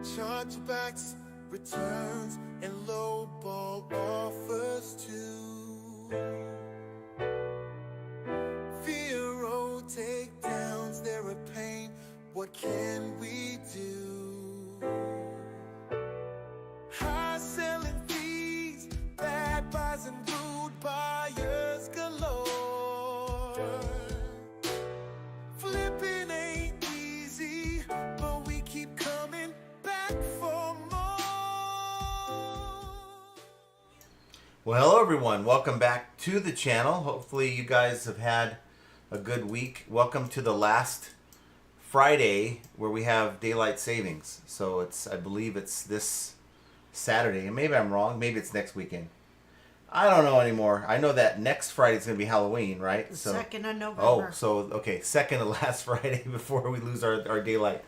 Chargebacks, returns, and lowball offers too. Zero takedowns, they're a pain. What can we do? High selling fees, bad buys and rude buyers galore. Flipping ain't easy, but we keep coming back for more. Well, hello everyone. Welcome back to the channel. Hopefully you guys have had a good week. Welcome to the last Friday where we have daylight savings. So I believe it's this Saturday, and maybe I'm wrong. Maybe it's next weekend. I don't know anymore. I know that next Friday is going to be Halloween, right? The 2nd of November. Oh, so okay, second to last Friday before we lose our daylight.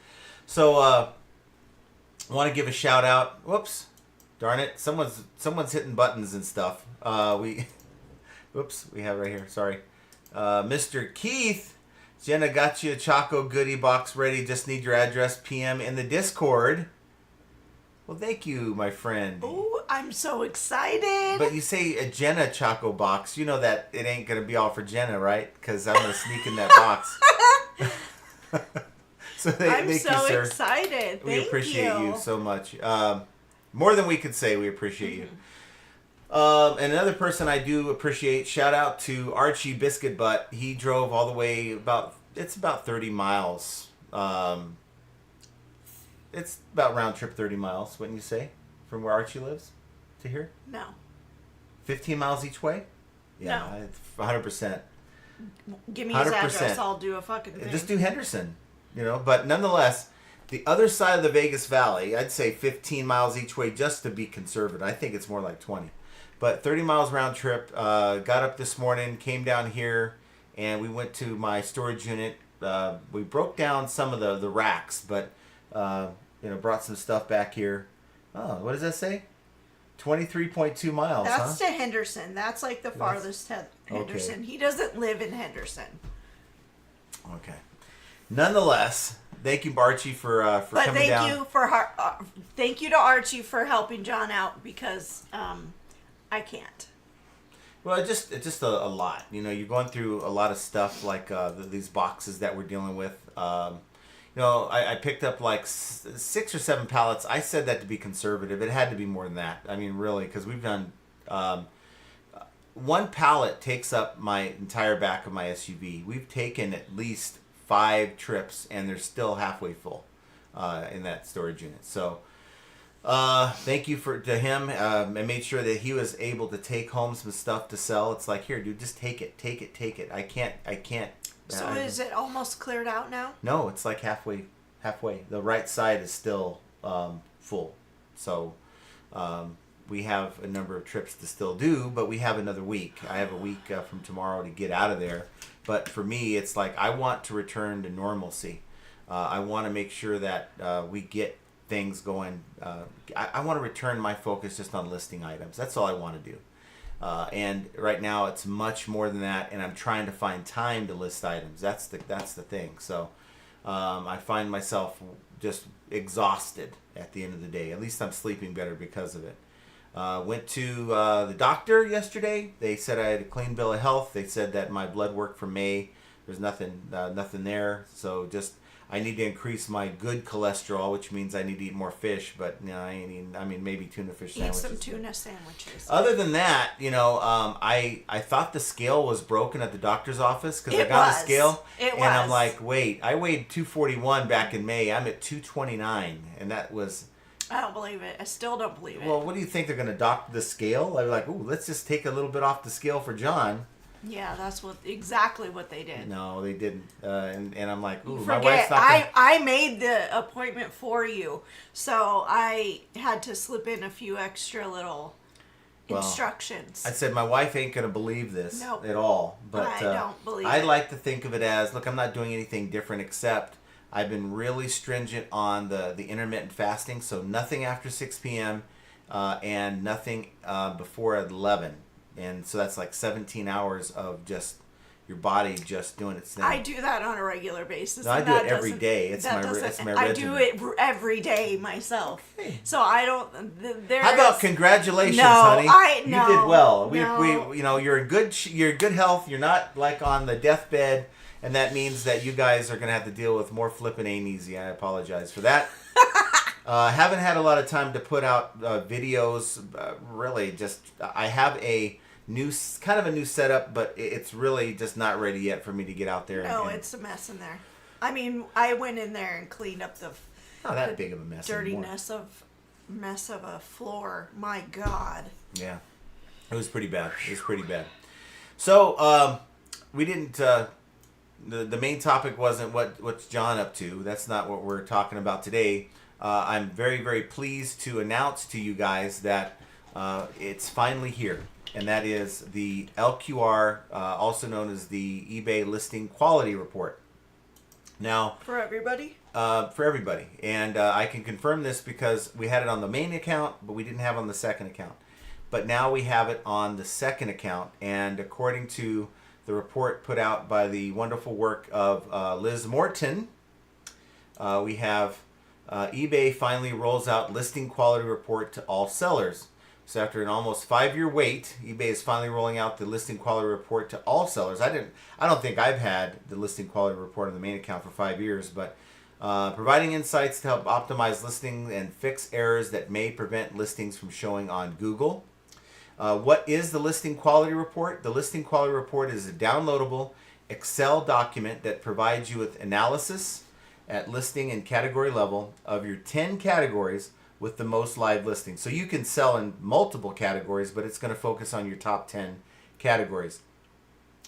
So I want to give a shout out. Whoops, darn it! Someone's hitting buttons and stuff. Whoops, we have right here. Sorry, Mr. Keith. Jenna got you a Choco goodie box ready. Just need your address. PM in the Discord. Well, thank you, my friend. Ooh, I'm so excited. But you say a Jenna Choco box. You know that it ain't going to be all for Jenna, right? Because I'm going to sneak in that box. So I'm thank so you, sir. excited. We appreciate you so much. More than we could say, we appreciate you. And another person I do appreciate, shout out to Archie Biscuit Butt. He drove all the way about 30 miles. It's about round trip 30 miles, wouldn't you say? From where Archie lives to here? No. 15 miles each way? Yeah, No. 100%. Give me his 100%. address. I'll do a fucking thing. Just do Henderson, But nonetheless, the other side of the Vegas Valley, I'd say 15 miles each way just to be conservative. I think it's more like 20. But 30 miles round trip. Got up this morning, came down here, and we went to my storage unit. We broke down some of the racks, but brought some stuff back here. Oh, what does that say? 23.2 miles. That's to Henderson. That's like the farthest to Henderson. Okay. He doesn't live in Henderson. Okay. Nonetheless, thank you, Archie, for coming down. Thank you to Archie for helping John out because I can't. Well, it's just a lot. You're going through a lot of stuff like these boxes that we're dealing with. I picked up like 6 or 7 pallets. I said that to be conservative. It had to be more than that. I mean, really, because we've done... one pallet takes up my entire back of my SUV. We've taken at least 5 trips, and they're still halfway full in that storage unit. So... thank you to him. I made sure that he was able to take home some stuff to sell. It's like, here, dude, just take it. I can't. So is it almost cleared out now? No, it's like halfway. The right side is still full. So we have a number of trips to still do, but we have another week. I have a week from tomorrow to get out of there. But for me, it's like I want to return to normalcy. I want to make sure that we get things going. I want to return my focus just on listing items. That's all I want to do. And right now it's much more than that, and I'm trying to find time to list items. That's the thing. So I find myself just exhausted at the end of the day. At least I'm sleeping better because of it. Went to the doctor yesterday. They said I had a clean bill of health. They said that my blood work for May, there's nothing there. So just I need to increase my good cholesterol, which means I need to eat more fish. But maybe tuna fish sandwiches. Eat some tuna sandwiches. Other than that, I thought the scale was broken at the doctor's office because I got a scale, and I'm like, wait, I weighed 241 back in May. I'm at 229, and that was. I don't believe it. I still don't believe it. Well, what do you think they're going to dock the scale? I'm like, ooh, let's just take a little bit off the scale for John. Yeah, that's exactly what they did. No, they didn't. And I'm like, ooh, Forget, my wife's not gonna... I made the appointment for you, so I had to slip in a few extra little instructions. I said my wife ain't going to believe this at all. But I don't believe I it. like to think of it as, look, I'm not doing anything different except I've been really stringent on the intermittent fasting, so nothing after 6 p.m. And nothing before 11. And so that's like 17 hours of just your body just doing its thing. I do that on a regular basis. No, I and do that it every doesn't- day. It's that my doesn't- regimen. I do it every day myself. Okay. So I don't. There How about is- congratulations, No, honey? You no, did well. no. We, you're in good health. You're not like on the deathbed, and that means that you guys are gonna have to deal with more flipping ain't easy. I apologize for that. Haven't had a lot of time to put out videos. Really, just I have a kind of a new setup, but it's really just not ready yet for me to get out there. No, and it's a mess in there. I mean, I went in there and cleaned up the not that big of a mess. dirtiness of mess of a floor. My God. Yeah, it was pretty bad. It was pretty bad. So we didn't. The main topic wasn't what's John up to. That's not what we're talking about today. I'm very, very pleased to announce to you guys that it's finally here, and that is the LQR, also known as the eBay Listing Quality Report. Now, For everybody? for everybody, and I can confirm this because we had it on the main account, but we didn't have it on the second account. But now we have it on the second account, and according to the report put out by the wonderful work of Liz Morton, we have eBay finally rolls out listing quality report to all sellers. So after an almost 5-year wait, eBay is finally rolling out the listing quality report to all sellers. I don't think I've had the listing quality report on the main account for 5 years, but providing insights to help optimize listings and fix errors that may prevent listings from showing on Google. What is the listing quality report? The listing quality report is a downloadable Excel document that provides you with analysis at listing and category level of your 10 categories with the most live listings. So you can sell in multiple categories, but it's going to focus on your top 10 categories.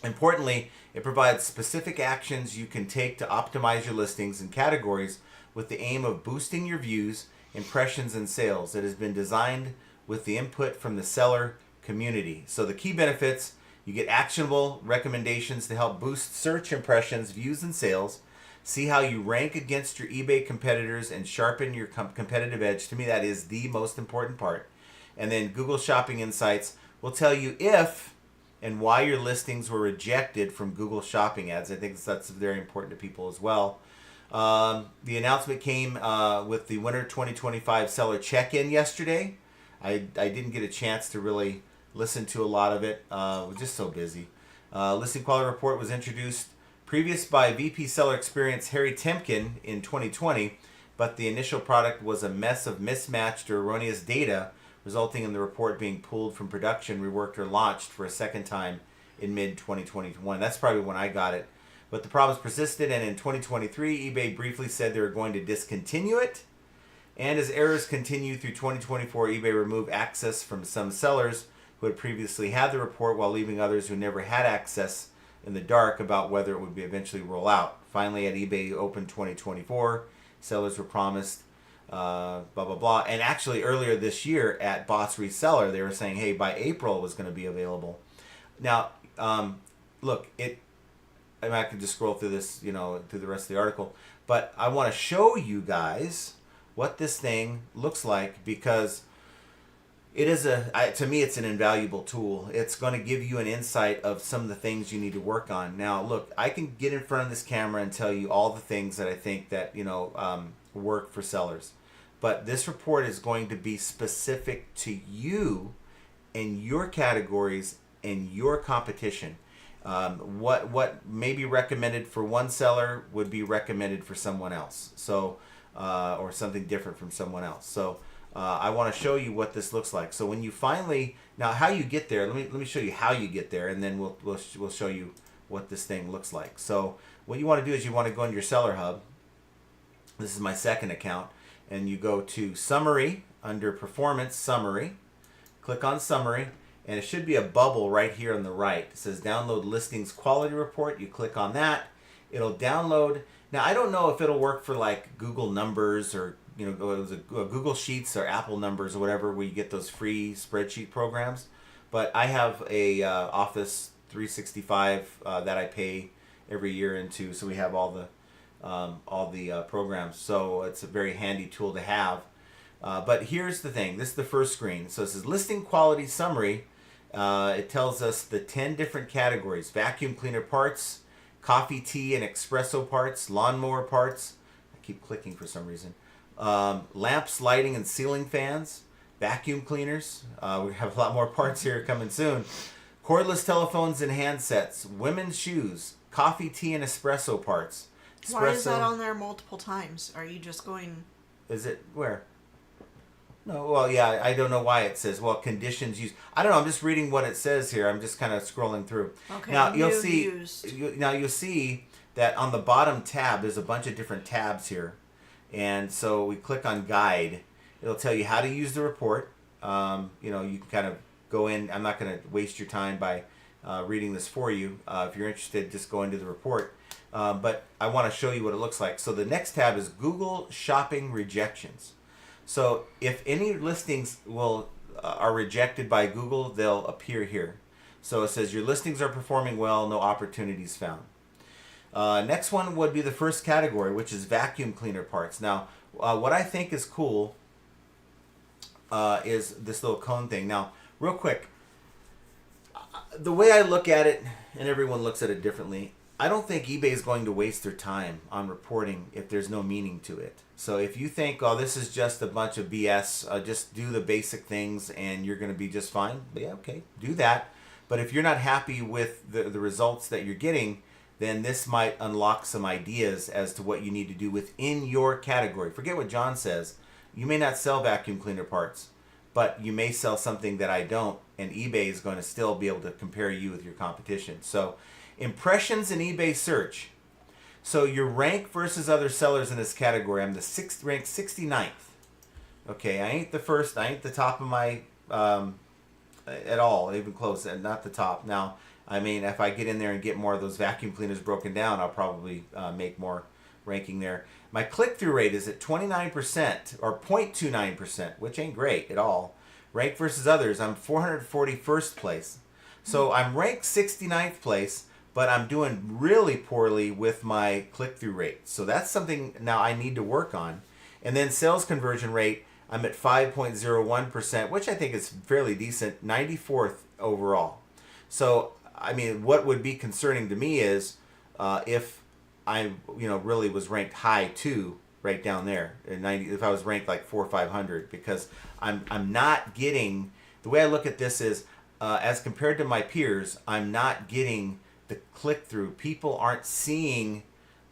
Importantly, it provides specific actions you can take to optimize your listings and categories with the aim of boosting your views, impressions, and sales. It has been designed with the input from the seller community. So the key benefits: you get actionable recommendations to help boost search impressions, views, and sales. See how you rank against your eBay competitors and sharpen your competitive edge. To me, that is the most important part. And then Google Shopping Insights will tell you if and why your listings were rejected from Google Shopping ads. I think that's very important to people as well. The announcement came with the Winter 2025 Seller Check-In yesterday. I didn't get a chance to really listen to a lot of it. I was just so busy. Listing Quality Report was introduced previous by VP Seller Experience Harry Temkin in 2020, but the initial product was a mess of mismatched or erroneous data, resulting in the report being pulled from production, reworked, or launched for a second time in mid-2021. That's probably when I got it. But the problems persisted, and in 2023, eBay briefly said they were going to discontinue it. And as errors continue through 2024, eBay removed access from some sellers who had previously had the report, while leaving others who never had access in the dark about whether it would be eventually roll out. Finally, at eBay Open 2024, sellers were promised blah, blah, blah. And actually, earlier this year at Boss Reseller, they were saying, hey, by April it was going to be available. Now, look, I'm not going to just scroll through this, through the rest of the article, but I want to show you guys what this thing looks like, because it is to me, it's an invaluable tool. It's going to give you an insight of some of the things you need to work on. Now, look, I can get in front of this camera and tell you all the things that I think that, work for sellers. But this report is going to be specific to you and your categories and your competition. What may be recommended for one seller would be recommended for someone else. So, or something different from someone else. So, I want to show you what this looks like. So when you finally, now how you get there, let me show you how you get there, and then we'll show you what this thing looks like. So what you want to do is you want to go into your Seller Hub. This is my second account, and you go to Summary under Performance Summary. Click on Summary, and it should be a bubble right here on the right. It says Download Listings Quality Report. You click on that. It'll download. Now I don't know if it'll work for like Google Numbers or it was a Google Sheets or Apple Numbers or whatever, where you get those free spreadsheet programs. But I have a Office 365 that I pay every year into, so we have all the programs. So it's a very handy tool to have. But here's the thing. This is the first screen. So it says Listing Quality Summary. It tells us the 10 different categories: vacuum cleaner parts, coffee, tea, and espresso parts, lawnmower parts. I keep clicking for some reason. Lamps, lighting, and ceiling fans, vacuum cleaners. We have a lot more parts here coming soon. Cordless telephones and handsets, women's shoes, coffee, tea, and espresso parts. Why is that on there multiple times? Are you just going... Is it where? No, well, yeah, I don't know why it says, well, conditions used. I don't know, I'm just reading what it says here. I'm just kind of scrolling through. Okay, now, you'll used. see that on the bottom tab, there's a bunch of different tabs here. And so we click on guide. It'll tell you how to use the report. You can kind of go in. I'm not going to waste your time by reading this for you. If you're interested, just go into the report. But I want to show you what it looks like. So the next tab is Google Shopping Rejections. So if any listings are rejected by Google, they'll appear here. So it says your listings are performing well, no opportunities found. Next one would be the first category, which is vacuum cleaner parts. Now, what I think is cool is this little cone thing. Now, real quick, the way I look at it, and everyone looks at it differently, I don't think eBay is going to waste their time on reporting if there's no meaning to it. So if you think, oh, this is just a bunch of BS, just do the basic things and you're going to be just fine. But yeah, okay, do that. But if you're not happy with the results that you're getting, then this might unlock some ideas as to what you need to do within your category. Forget what John says. You may not sell vacuum cleaner parts, but you may sell something that I don't, and eBay is going to still be able to compare you with your competition. So impressions in eBay search. So your rank versus other sellers in this category. I'm the ranked 69th. Okay, I ain't the first. I ain't the top of my at all, even close, and not the top. Now, I mean, if I get in there and get more of those vacuum cleaners broken down, I'll probably make more ranking there. My click-through rate is at 29% or 0.29%, which ain't great at all. Rank versus others, I'm 441st place. So I'm ranked 69th place, but I'm doing really poorly with my click-through rate. So that's something now I need to work on. And then sales conversion rate, I'm at 5.01%, which I think is fairly decent, 94th overall. So, I mean, what would be concerning to me is if I, really was ranked high too, right down there, if I was ranked like 400 or 500, because I'm not getting, the way I look at this is, as compared to my peers, I'm not getting the click-through. People aren't seeing,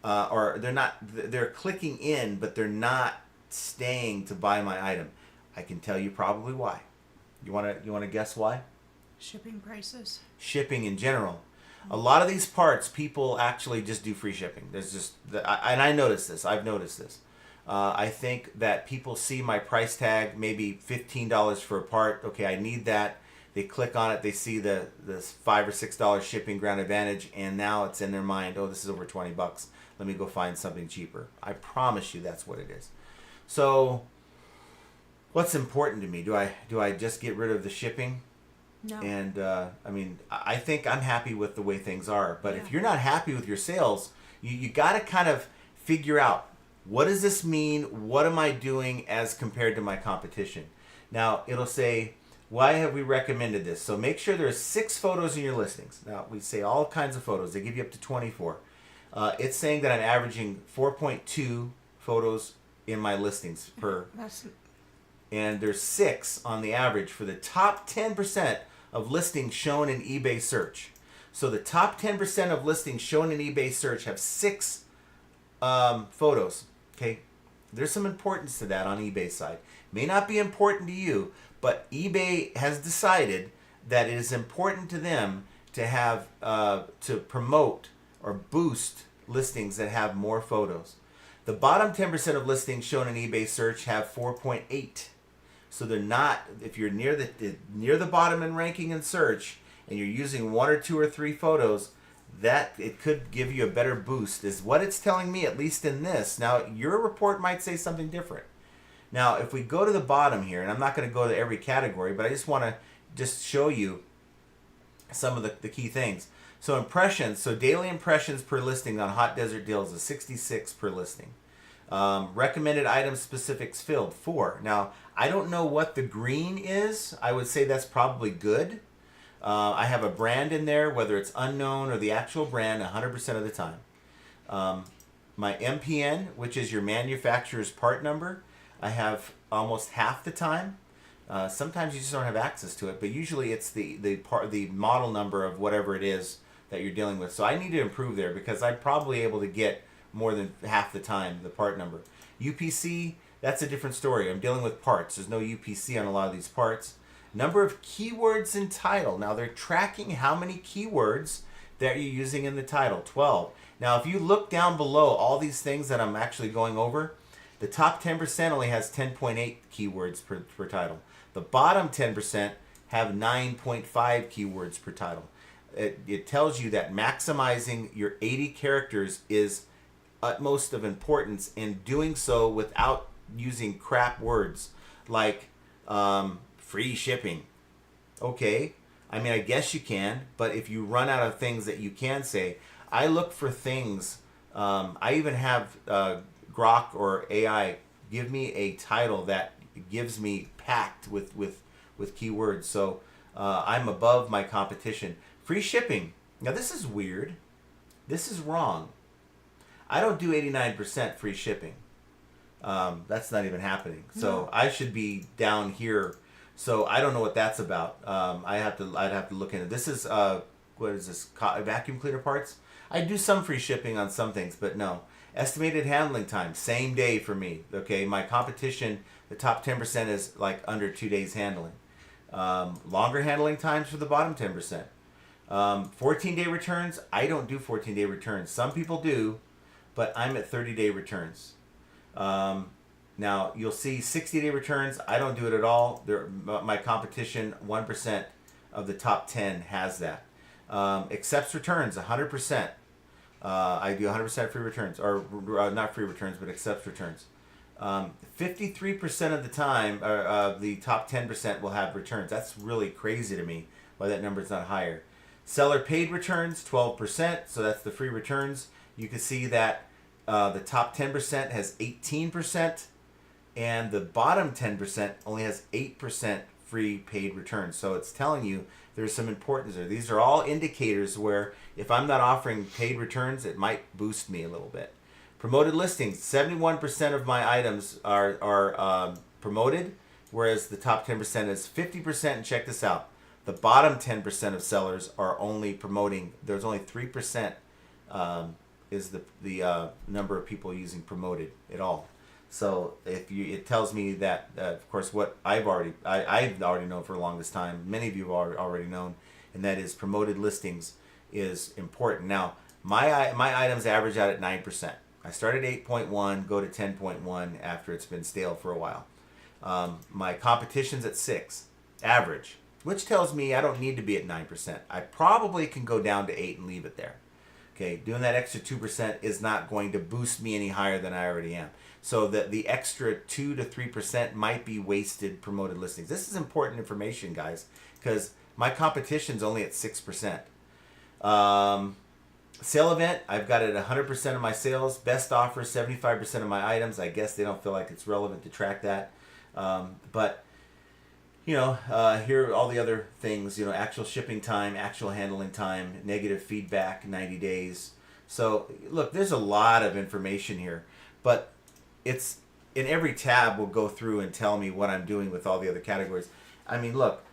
or they're clicking in, but they're not staying to buy my item. I can tell you probably why. You want to guess why? Shipping prices. Shipping in general. A lot of these parts, people actually just do free shipping. There's just, and I noticed this. I've noticed this. I think that people see my price tag, maybe $15 for a part. Okay, I need that. They click on it. They see the $5 or $6 shipping ground advantage, and now it's in their mind. Oh, this is over $20. Let me go find something cheaper. I promise you, that's what it is. So, what's important to me? Do I just get rid of the shipping? No. And I think I'm happy with the way things are. But Yeah. if you're not happy with your sales, you got to kind of figure out, what does this mean? What am I doing as compared to my competition? Now, it'll say, why have we recommended this? So make sure there's 6 photos in your listings. Now, we say all kinds of photos. They give you up to 24. It's saying that I'm averaging 4.2 photos in my listings per. And there's 6 on the average for the top 10% of listings shown in eBay search. So the top 10% of listings shown in eBay search have 6 photos. Okay, there's some importance to that on eBay's side. May not be important to you, but eBay has decided that it is important to them to have to promote or boost listings that have more photos. The bottom 10% of listings shown in eBay search have 4.8. So they're not, if you're near the bottom in ranking and search and you're using 1 or 2 or 3 photos, that it could give you a better boost, is what it's telling me, at least in this. Now, your report might say something different. Now, if we go to the bottom here, and I'm not going to go to every category, but I just want to just show you some of the key things. So impressions, so daily impressions per listing on Hot Desert Deals is 66 per listing. Recommended item specifics filled, 4. Now, I don't know what the green is. I would say that's probably good. I have a brand in there, whether it's unknown or the actual brand, 100% of the time. My MPN, which is your manufacturer's part number, I have almost half the time. Sometimes you just don't have access to it, but usually it's the model number of whatever it is that you're dealing with. So I need to improve there because I'm probably able to get more than half the time the part number. UPC, that's a different story. I'm dealing with parts. There's no UPC on a lot of these parts. Number of keywords in title. Now they're tracking how many keywords that you're using in the title. 12. Now if you look down below all these things that I'm actually going over, the top 10% only has 10.8 keywords per title. The bottom 10% have 9.5 keywords per title. It tells you that maximizing your 80 characters is utmost of importance, and doing so without using crap words like free shipping. Okay, I mean, I guess you can, but if you run out of things that you can say, I look for things. I even have Grok or AI give me a title that gives me packed with keywords. So I'm above my competition. Free shipping. Now this is weird. This is wrong. I don't do 89% free shipping. That's not even happening. So I should be down here. So I don't know what that's about. I'd have to look into it. This is what is this? Vacuum cleaner parts. I do some free shipping on some things, but no. Estimated handling time, same day for me. Okay, my competition, the top 10% is like under 2 days handling. Longer handling times for the bottom 10%. 14-day returns, I don't do 14-day returns. Some people do, but I'm at 30-day returns. Now, you'll see 60-day returns. I don't do it at all. My competition, 1% of the top 10 has that. Accepts returns, 100%. I do 100% free returns, or not free returns, but accepts returns. 53% of the time, the top 10% will have returns. That's really crazy to me, why that number is not higher. Seller paid returns, 12%, so that's the free returns. You can see that the top 10% has 18%, and the bottom 10% only has 8% free paid returns. So it's telling you there's some importance there. These are all indicators where if I'm not offering paid returns, it might boost me a little bit. Promoted listings, 71% of my items are promoted, whereas the top 10% is 50%, and check this out. The bottom 10% of sellers are only promoting. There's only 3% is the number of people using promoted at all. So it tells me that, of course, what I've already known for the longest time. Many of you have already known, and that is promoted listings is important. Now, my items average out at 9%. I start at 8.1, go to 10.1 after it's been stale for a while. My competition's at 6, average, which tells me I don't need to be at 9%. I probably can go down to 8 and leave it there. Okay, doing that extra 2% is not going to boost me any higher than I already am. So the extra 2 to 3% might be wasted promoted listings. This is important information, guys, because my competition's only at 6%. Sale event, I've got it at 100% of my sales. Best offer, 75% of my items. I guess they don't feel like it's relevant to track that. But, here are all the other things, actual shipping time, actual handling time, negative feedback, 90 days. So, look, there's a lot of information here. But it's in every tab will go through and tell me what I'm doing with all the other categories. I mean, look,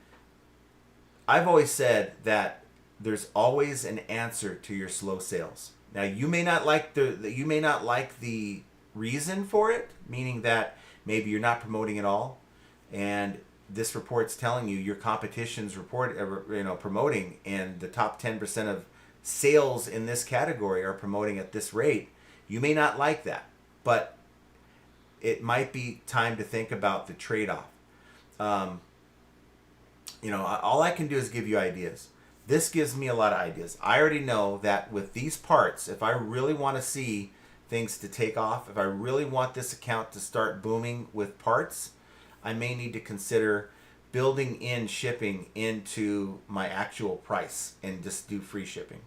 I've always said that there's always an answer to your slow sales. Now, you may not like the reason for it, meaning that maybe you're not promoting at all, and this report's telling you your competition's promoting, and the top 10% of sales in this category are promoting at this rate. You may not like that, but it might be time to think about the trade-off. All I can do is give you ideas. This gives me a lot of ideas. I already know that with these parts, if I really want to see things to take off, if I really want this account to start booming with parts, I may need to consider building in shipping into my actual price and just do free shipping.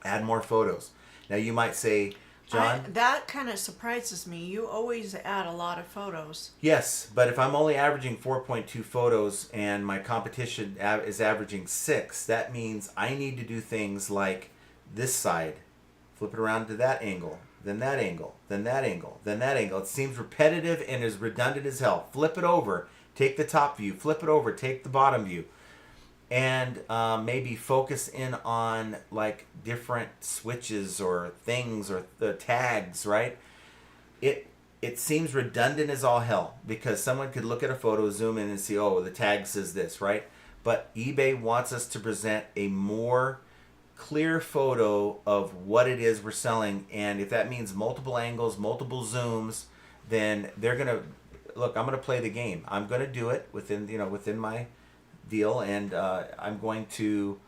Add more photos. Now you might say, John? That kind of surprises me. You always add a lot of photos. Yes, but if I'm only averaging 4.2 photos and my competition is averaging 6, that means I need to do things like this side, flip it around to that angle, then that angle, then that angle, then that angle. It seems repetitive and is redundant as hell. Flip it over, take the top view, flip it over, take the bottom view. And maybe focus in on like different switches or things or the tags, right? It seems redundant as all hell because someone could look at a photo, zoom in and see, oh, the tag says this, right? But eBay wants us to present a more clear photo of what it is we're selling, and if that means multiple angles, multiple zooms, then they're gonna look. I'm gonna play the game. I'm gonna do it within my deal, and I'm going to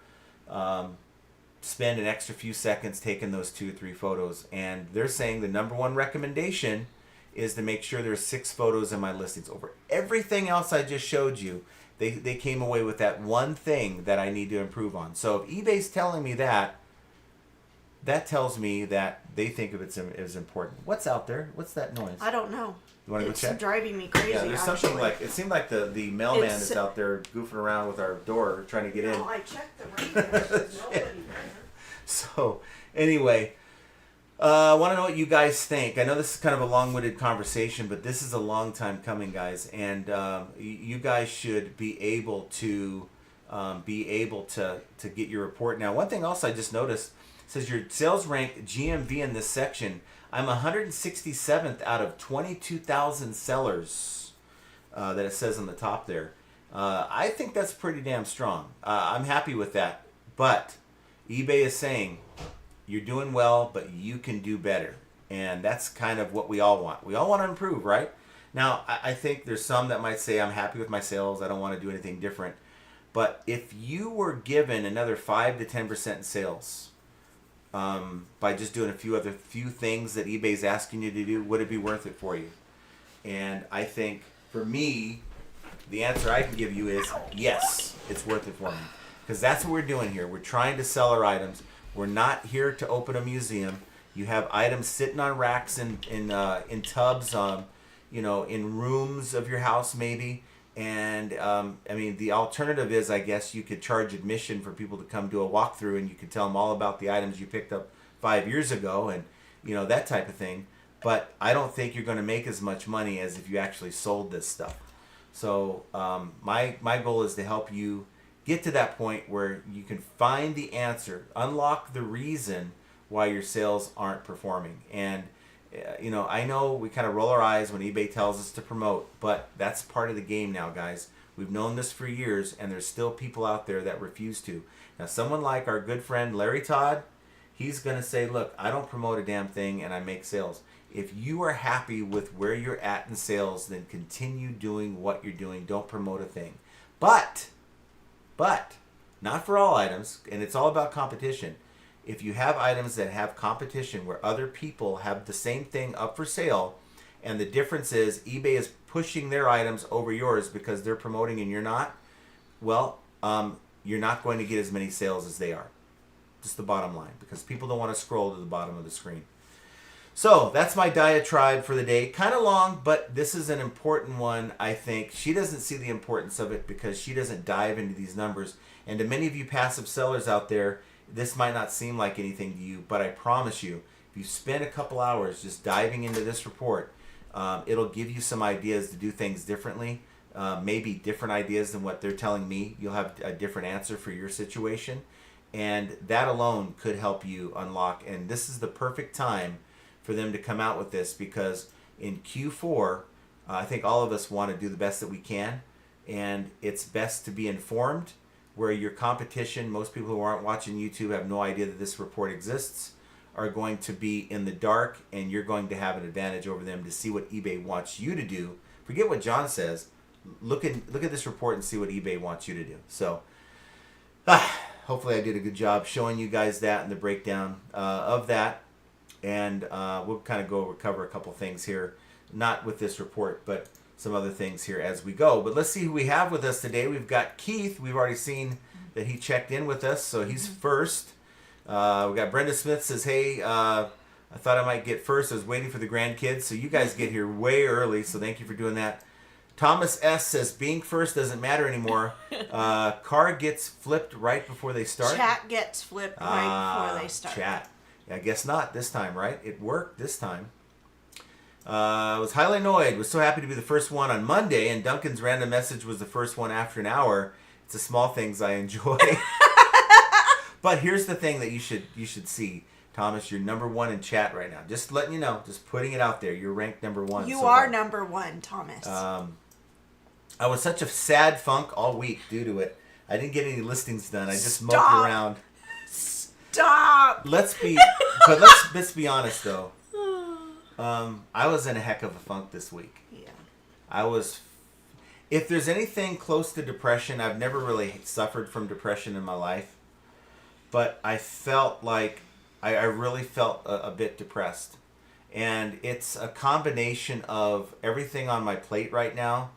spend an extra few seconds taking those 2 or 3 photos. And they're saying the number one recommendation is to make sure there's 6 photos in my listings. Over everything else I just showed you, they came away with that one thing that I need to improve on. So if eBay's telling me that tells me that they think of it as important. What's out there? What's that noise? I don't know. You want to go check? It's driving me crazy. Yeah, there's something like, it seemed like the mailman is out there goofing around with our door trying to get in. I checked the radio. There's nobody there. So anyway, I want to know what you guys think. I know this is kind of a long-winded conversation, but this is a long time coming, guys, and you guys should be able to get your report. Now, one thing else I just noticed says your sales rank GMV in this section. I'm 167th out of 22,000 sellers that it says on the top there. I think that's pretty damn strong. I'm happy with that. But eBay is saying you're doing well, but you can do better. And that's kind of what we all want. We all want to improve, right? Now, I think there's some that might say, I'm happy with my sales. I don't want to do anything different. But if you were given another 5 to 10% in sales, by just doing a few things that eBay's asking you to do, would it be worth it for you? And I think for me, the answer I can give you is yes, it's worth it for me, because that's what we're doing here. We're trying to sell our items. We're not here to open a museum. You have items sitting on racks in tubs, in rooms of your house maybe. And I mean, the alternative is, I guess, you could charge admission for people to come do a walkthrough, and you could tell them all about the items you picked up 5 years ago, and that type of thing. But I don't think you're going to make as much money as if you actually sold this stuff. So my goal is to help you get to that point where you can find the answer, unlock the reason why your sales aren't performing. And I know we kind of roll our eyes when eBay tells us to promote, but that's part of the game now, guys. We've known this for years, and there's still people out there that refuse to. Now, someone like our good friend Larry Todd, he's going to say, look, I don't promote a damn thing, and I make sales. If you are happy with where you're at in sales, then continue doing what you're doing. Don't promote a thing. But, not for all items, and it's all about competition. If you have items that have competition where other people have the same thing up for sale, and the difference is eBay is pushing their items over yours because they're promoting and you're not, well, you're not going to get as many sales as they are. Just the bottom line, because people don't want to scroll to the bottom of the screen. So that's my diatribe for the day. Kind of long, but this is an important one, I think. She doesn't see the importance of it because she doesn't dive into these numbers. And to many of you passive sellers out there, this might not seem like anything to you, but I promise you, if you spend a couple hours just diving into this report, it'll give you some ideas to do things differently, maybe different ideas than what they're telling me. You'll have a different answer for your situation, and that alone could help you unlock. And this is the perfect time for them to come out with this, because in Q4, I think all of us want to do the best that we can, and it's best to be informed, where your competition, most people who aren't watching YouTube have no idea that this report exists, are going to be in the dark, and you're going to have an advantage over them to see what eBay wants you to do. Forget what John says. Look at this report and see what eBay wants you to do. So hopefully I did a good job showing you guys that and the breakdown of that. And we'll kind of cover a couple things here, not with this report, but some other things here as we go. But let's see who we have with us today. We've got Keith. We've already seen that he checked in with us, so he's first. We got Brenda Smith says, hey, I thought I might get first. I was waiting for the grandkids, so you guys get here way early, so thank you for doing that. Thomas S. says, being first doesn't matter anymore. Car gets flipped right before they start. Chat gets flipped right before they start. Chat. Yeah, I guess not this time, right? It worked this time. Was highly annoyed. Was so happy to be the first one on Monday, and Duncan's random message was the first one after an hour. It's the small things I enjoy. But here's the thing that you should see. Thomas, you're number one in chat right now. Just letting you know. Just putting it out there. You're ranked number one. You are number one, Thomas. I was such a sad funk all week due to it. I didn't get any listings done. I just moped around. Stop. Let's be honest though. I was in a heck of a funk this week. Yeah. I was. If there's anything close to depression, I've never really suffered from depression in my life, but I felt like I really felt a bit depressed, and it's a combination of everything on my plate right now.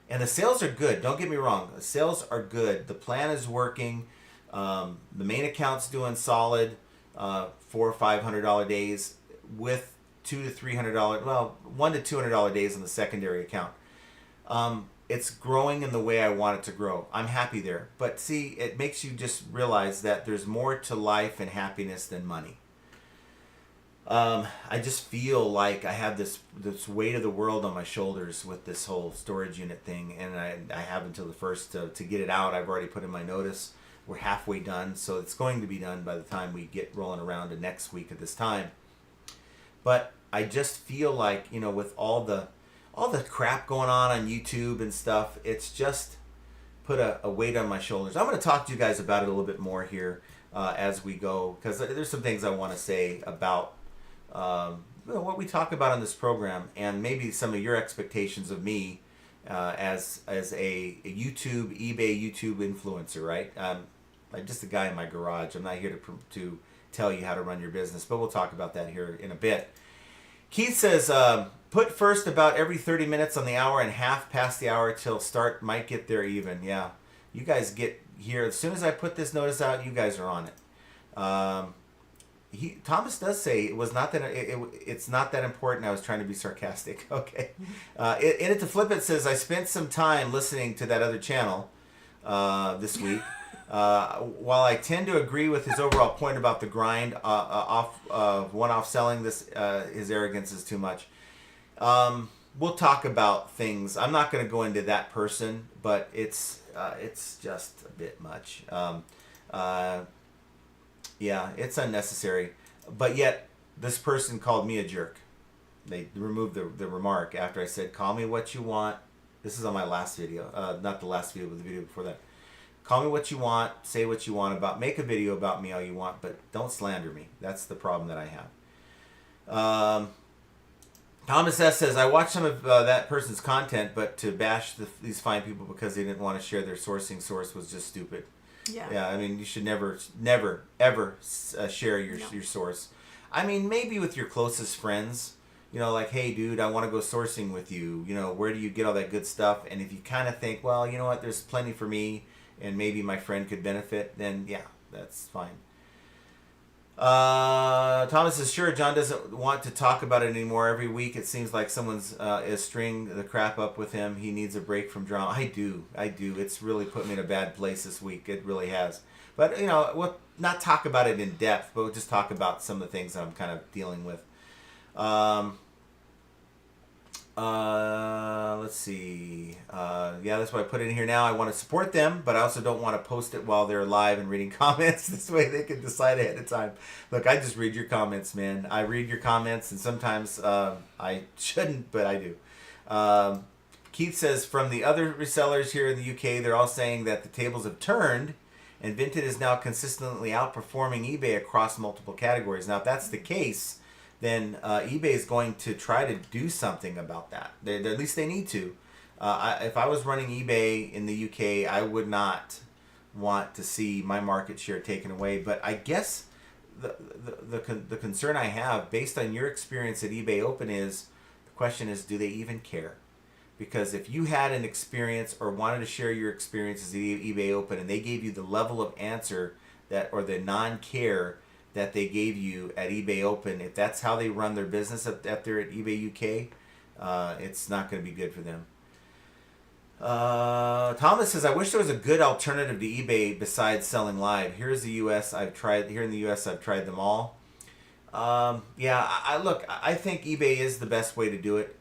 And the sales are good. Don't get me wrong. The sales are good. The plan is working. The main account's doing solid. $400 or $500 days with $200 to $300. Well, $100 to $200 days on the secondary account. It's growing in the way I want it to grow. I'm happy there. But see, it makes you just realize that there's more to life and happiness than money. I just feel like I have this weight of the world on my shoulders with this whole storage unit thing, and I have until the first to get it out. I've already put in my notice. We're halfway done, so it's going to be done by the time we get rolling around to next week at this time. But I just feel like, with all the crap going on YouTube and stuff, it's just put a weight on my shoulders. I'm going to talk to you guys about it a little bit more here as we go, because there's some things I want to say about what we talk about on this program, and maybe some of your expectations of me as a eBay YouTube influencer, right? I'm just a guy in my garage. I'm not here to tell you how to run your business, but we'll talk about that here in a bit. Keith says, put first about every 30 minutes on the hour and half past the hour till start. Might get there even. Yeah, you guys get here as soon as I put this notice out. You guys are on it. Thomas does say it was not that it's not that important. I was trying to be sarcastic. Okay. In it to flip it says, I spent some time listening to that other channel this week. While I tend to agree with his overall point about the grind one-off selling, his arrogance is too much. We'll talk about things. I'm not going to go into that person, but it's just a bit much. Yeah, it's unnecessary. But yet, this person called me a jerk. They removed the remark after I said, call me what you want. This is on my last video. Not the last video, but the video before that. Call me what you want. Say what you want make a video about me all you want, but don't slander me. That's the problem that I have. Thomas S. says, I watched some of that person's content, but to bash these fine people because they didn't want to share their sourcing source was just stupid. Yeah, I mean, you should never, ever share your source. I mean, maybe with your closest friends, like, hey, dude, I want to go sourcing with you. Where do you get all that good stuff? And if you kind of think, well, you know what, there's plenty for me, and maybe my friend could benefit, then yeah, that's fine. Thomas is sure John doesn't want to talk about it anymore. Every week it seems like someone's is stringing the crap up with him. He needs a break from drama. I do. It's really put me in a bad place this week. It really has. But we'll not talk about it in depth, but we'll just talk about some of the things I'm kind of dealing with. Let's see. Yeah, that's why I put it in here now. I want to support them, but I also don't want to post it while they're live and reading comments. This way they can decide ahead of time. Look, I just read your comments, man. I read your comments, and sometimes I shouldn't, but I do. Keith says, from the other resellers here in the UK, they're all saying that the tables have turned, and Vinted is now consistently outperforming eBay across multiple categories. Now, if that's the case, then eBay is going to try to do something about that. At least they need to. If I was running eBay in the UK, I would not want to see my market share taken away. But I guess the concern I have, based on your experience at eBay Open, is the question is, do they even care? Because if you had an experience or wanted to share your experiences at eBay Open and they gave you the level of answer or the non-care that they gave you at eBay Open, if that's how they run their business up there at eBay UK, it's not going to be good for them. Thomas says, I wish there was a good alternative to eBay besides selling live. Here's the US. Here in the US, I've tried them all. Yeah, I think eBay is the best way to do it.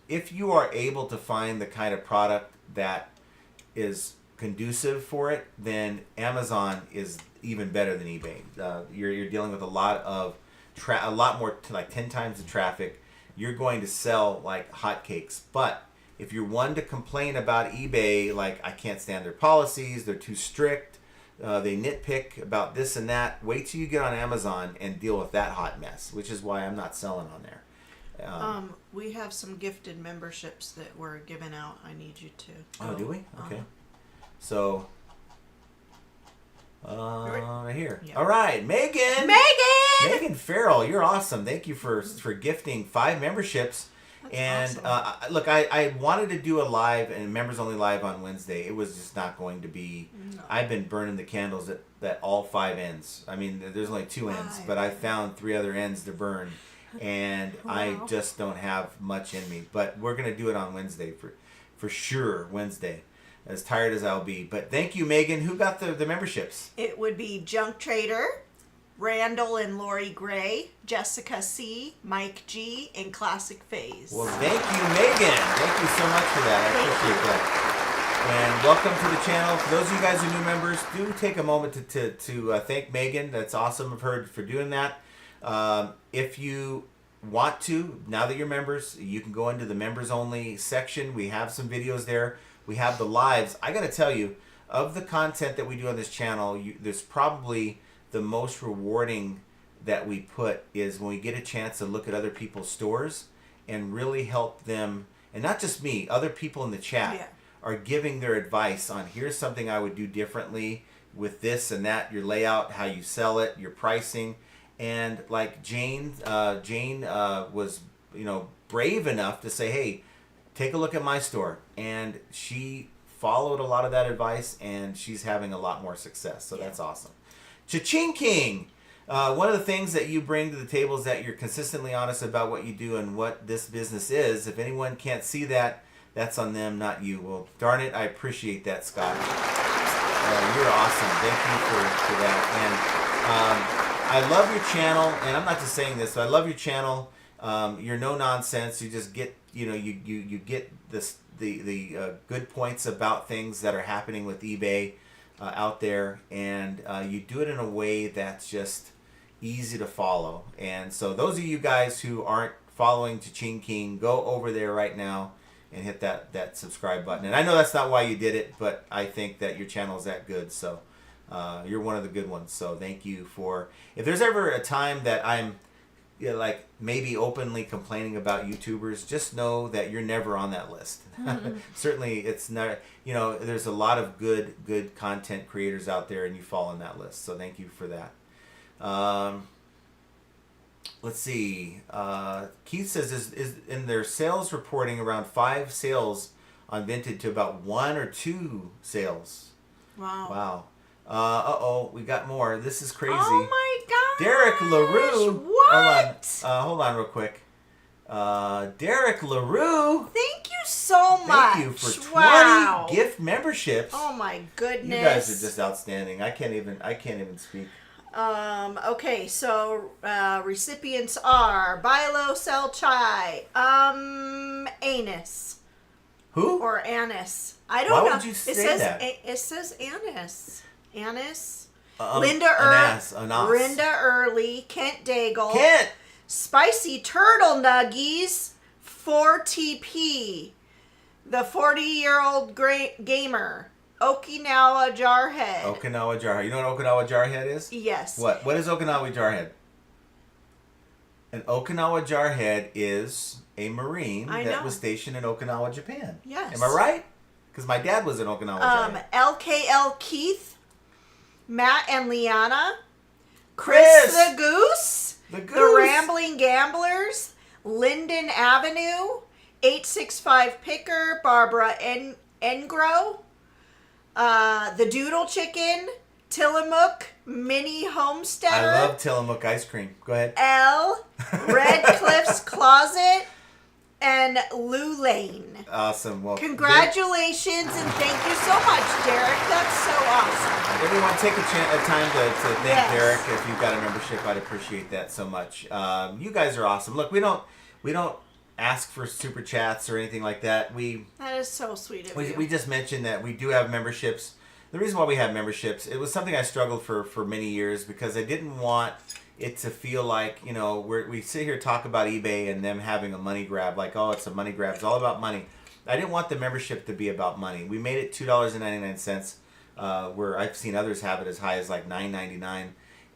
If you are able to find the kind of product that is conducive for it, then Amazon is even better than eBay. You're dealing with a lot more, like 10 times the traffic. You're going to sell like hotcakes. But if you're one to complain about eBay, like I can't stand their policies, they're too strict, they nitpick about this and that, wait till you get on Amazon and deal with that hot mess, which is why I'm not selling on there. We have some gifted memberships that we're giving out. I need you to. Oh, do we? Okay. So, right here. Yeah. All right, Megan Farrell, you're awesome. Thank you for gifting 5 memberships. That's awesome. Look, I wanted to do a live and members only live on Wednesday. It was just not going to be. No. I've been burning the candles at all 5 ends. I mean, there's only 2 ends, but I found 3 other ends to burn, and wow. I just don't have much in me. But we're gonna do it on Wednesday for sure. Wednesday, as tired as I'll be. But thank you, Megan. Who got the memberships? It would be Junk Trader, Randall and Lori Gray, Jessica C, Mike G, and Classic Phase. Well, thank you, Megan. Thank you so much for that. I appreciate that. And welcome to the channel. For those of you guys who are new members, do take a moment to thank Megan. That's awesome of her for doing that. If you want to, now that you're members, you can go into the members only section. We have some videos there. We have the lives. I got to tell you, of the content that we do on this channel, there's probably the most rewarding that we put is when we get a chance to look at other people's stores and really help them, and not just me, other people in the chat are giving their advice on here's something I would do differently with this and that, your layout, how you sell it, your pricing. And like Jane was, brave enough to say, hey, take a look at my store. And she followed a lot of that advice, and she's having a lot more success. So that's awesome. Cha-ching King. One of the things that you bring to the table is that you're consistently honest about what you do and what this business is. If anyone can't see that, that's on them, not you. Well, darn it, I appreciate that, Scott. You're awesome. Thank you for that. And I love your channel, and I'm not just saying this, but I love your channel. You're no nonsense. You just get, you get the good points about things that are happening with eBay out there, and you do it in a way that's just easy to follow. And so those of you guys who aren't following Cha-ching King, go over there right now and hit that subscribe button. And I know that's not why you did it, but I think that your channel is that good, so you're one of the good ones. So thank you for, if there's ever a time that I'm like maybe openly complaining about YouTubers, just know that you're never on that list. Mm-hmm. Certainly it's not, there's a lot of good content creators out there, and you fall on that list. So thank you for that. Let's see. Keith says is in their sales reporting around 5 sales on Vinted to about 1 or 2 sales. Wow. We got more. This is crazy. Oh my gosh. Derek LaRue. What? Hold on real quick. Derek LaRue. Thank you so much. Thank you for 20 gift memberships. Oh my goodness. You guys are just outstanding. I can't even speak. Okay, so recipients are Bilo Sell Chai, Anus. Who? Or Annis. I don't know. Why would you say that? It says Annis. Annis. Linda Early. Kent Daigle. Kent! Spicy Turtle Nuggies. 4TP. The 40-year-old gamer. Okinawa Jarhead. Okinawa Jarhead. You know what Okinawa Jarhead is? Yes. What is Okinawa Jarhead? An Okinawa Jarhead is a Marine that was stationed in Okinawa, Japan. Yes. Am I right? Because my dad was in Okinawa Jarhead. LKL Keith, Matt and Liana, Chris the Goose, the Rambling Gamblers, Linden Avenue, 865 Picker, Barbara Engro, the Doodle Chicken, Tillamook Mini Homesteader. I love Tillamook ice cream. Go ahead. L. Red Cliff's Closet. And Lou Lane. Awesome. Well, congratulations and thank you so much, Derek. That's so awesome. Everyone, take a time to thank Yes. Derek. If you've got a membership, I'd appreciate that so much. You guys are awesome. Look, we don't ask for super chats or anything like that. That is so sweet of you. We just mentioned that we do have memberships. The reason why we have memberships, it was something I struggled for many years because I didn't want it to feel like, you know, we sit here talk about eBay and them having a money grab, like, oh, it's a money grab. It's all about money. I didn't want the membership to be about money. We made it $2.99, where I've seen others have it as high as like $9.99.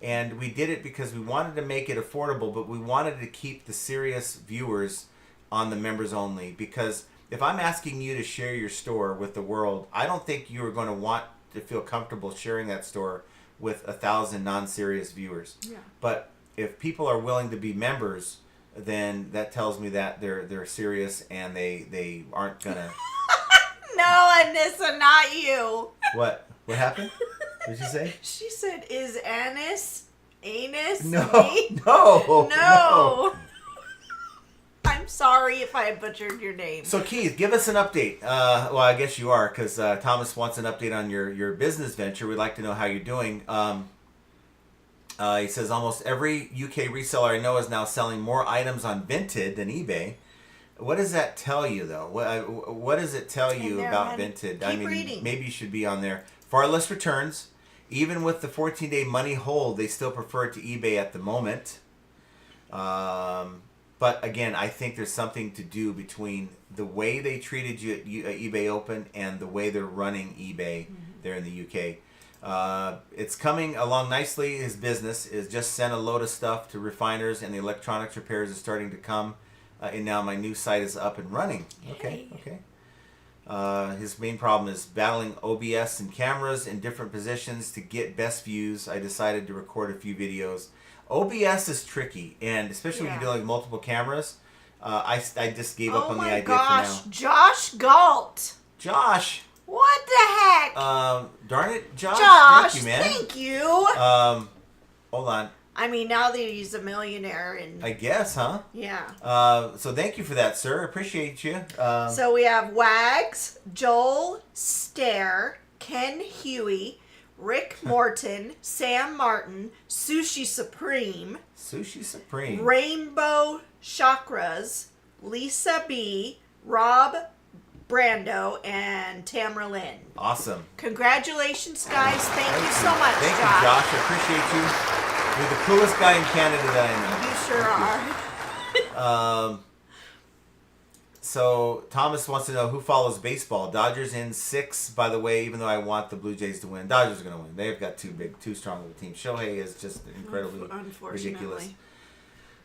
And we did it because we wanted to make it affordable, but we wanted to keep the serious viewers on the members only. Because if I'm asking you to share your store with the world, I don't think you are going to want to feel comfortable sharing that store with 1,000 non-serious viewers. Yeah. But if people are willing to be members, then that tells me that they're serious and they aren't gonna. No, Anissa, not you. What happened? What did you say? She said, "Is anus No, me?" no, No. I'm sorry if I butchered your name. So Keith, give us an update. Well, I guess you are, because Thomas wants an update on your business venture. We'd like to know how you're doing. He says almost every UK reseller I know is now selling more items on Vinted than eBay. What does that tell you, though? What does it tell you about Vinted? I mean, reading. Maybe you should be on there. Far less returns. Even with the 14-day money hold, they still prefer it to eBay at the moment. But again, I think there's something to do between the way they treated you at eBay Open and the way they're running eBay there in the UK. It's coming along nicely. His business is just sent a load of stuff to refiners, and the electronics repairs is starting to come. And now my new site is up and running. Okay. His main problem is battling OBS and cameras in different positions to get best views. I decided to record a few videos. OBS is tricky, and especially when you're dealing with multiple cameras. I just gave up on the idea for now. Josh Galt. Josh. What the heck? Darn it, Josh. Josh, Thank you, man. thank you. Hold on. I mean, now that he's a millionaire, and I guess, huh? yeah. So thank you for that, sir. Appreciate you. So we have Wags, Joel Stair, Ken Huey, Rick Morton, Sam Martin, Sushi Supreme, Rainbow Chakras, Lisa B, Rob Brando, and Tamara Lynn. Awesome. Congratulations, guys. Thank you so much, Thank Josh. you, Josh. I appreciate you. You're the coolest guy in Canada that You sure are. I know. So Thomas wants to know who follows baseball. Dodgers in 6, by the way, even though I want the Blue Jays to win. Dodgers are going to win. They've got too strong of a team. Shohei is just incredibly ridiculous.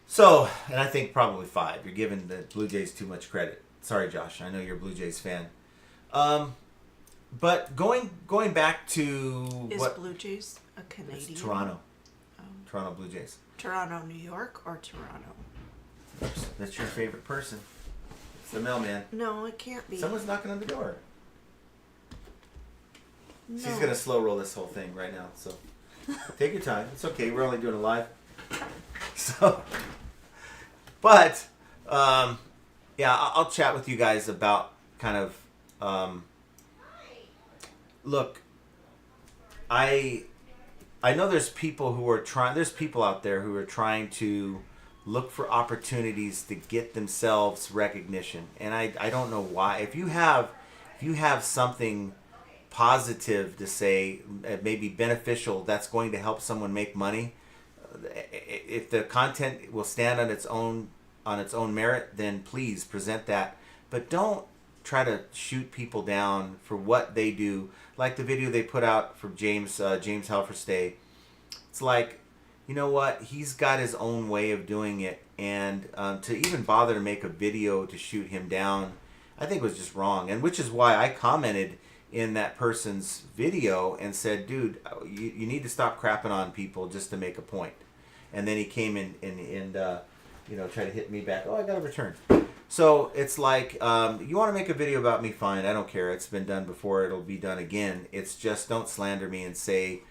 So, and I think probably 5. You're giving the Blue Jays too much credit. Sorry, Josh. I know you're a Blue Jays fan. But going back to Is Blue Jays a Canadian? It's Toronto. Toronto Blue Jays. Toronto, New York, or Toronto? That's your favorite person. It's the mailman. No, it can't be. Someone's knocking on the door. No. She's going to slow roll this whole thing right now. So take your time. It's okay. We're only doing it live. So, but, yeah, I'll chat with you guys about kind of, look, I know there's people who are trying, there's people out there who are trying to look for opportunities to get themselves recognition. And I don't know why. If you have something positive to say, maybe beneficial, that's going to help someone make money, if the content will stand on its own merit, then please present that. But don't try to shoot people down for what they do. Like the video they put out for James Halverstay. It's like, you know what? He's got his own way of doing it, and to even bother to make a video to shoot him down, I think was just wrong. And which is why I commented in that person's video and said, dude, you need to stop crapping on people just to make a point. And then he came in and tried to hit me back. Oh, I got a return. So it's like, you want to make a video about me, fine. I don't care. It's been done before. It'll be done again. It's just don't slander me and say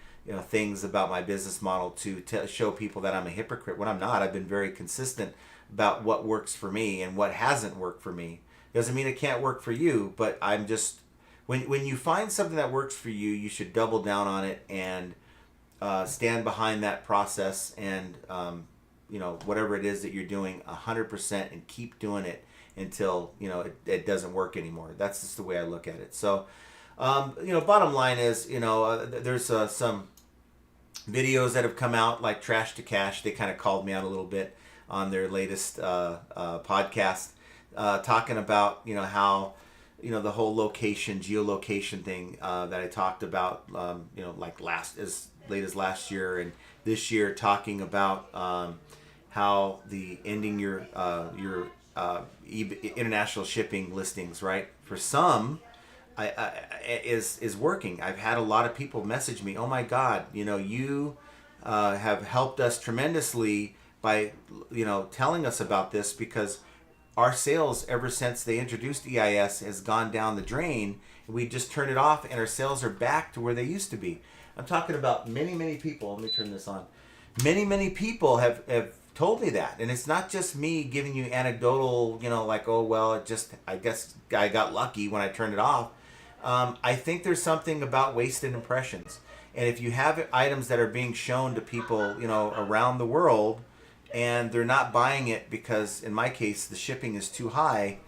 things about my business model to show people that I'm a hypocrite when I'm not. I've been very consistent about what works for me and what hasn't worked for me. Doesn't mean it can't work for you, but I'm just when you find something that works for you, you should double down on it and stand behind that process and whatever it is that you're doing 100% and keep doing it until it doesn't work anymore. That's just the way I look at it. So bottom line is there's some videos that have come out like Trash to Cash. They kind of called me out a little bit on their latest podcast, talking about how the whole geolocation thing that I talked about like as late as last year and this year, talking about how the ending your international shipping listings, right, for some is working. I've had a lot of people message me, oh my God, you have helped us tremendously by telling us about this, because our sales ever since they introduced EIS has gone down the drain. We just turned it off and our sales are back to where they used to be. I'm talking about many people. Let me turn this on. Many people have told me that, and it's not just me giving you anecdotal, like, oh well, I guess I got lucky when I turned it off. I think there's something about wasted impressions, and if you have items that are being shown to people, around the world, and they're not buying it because, in my case, the shipping is too high,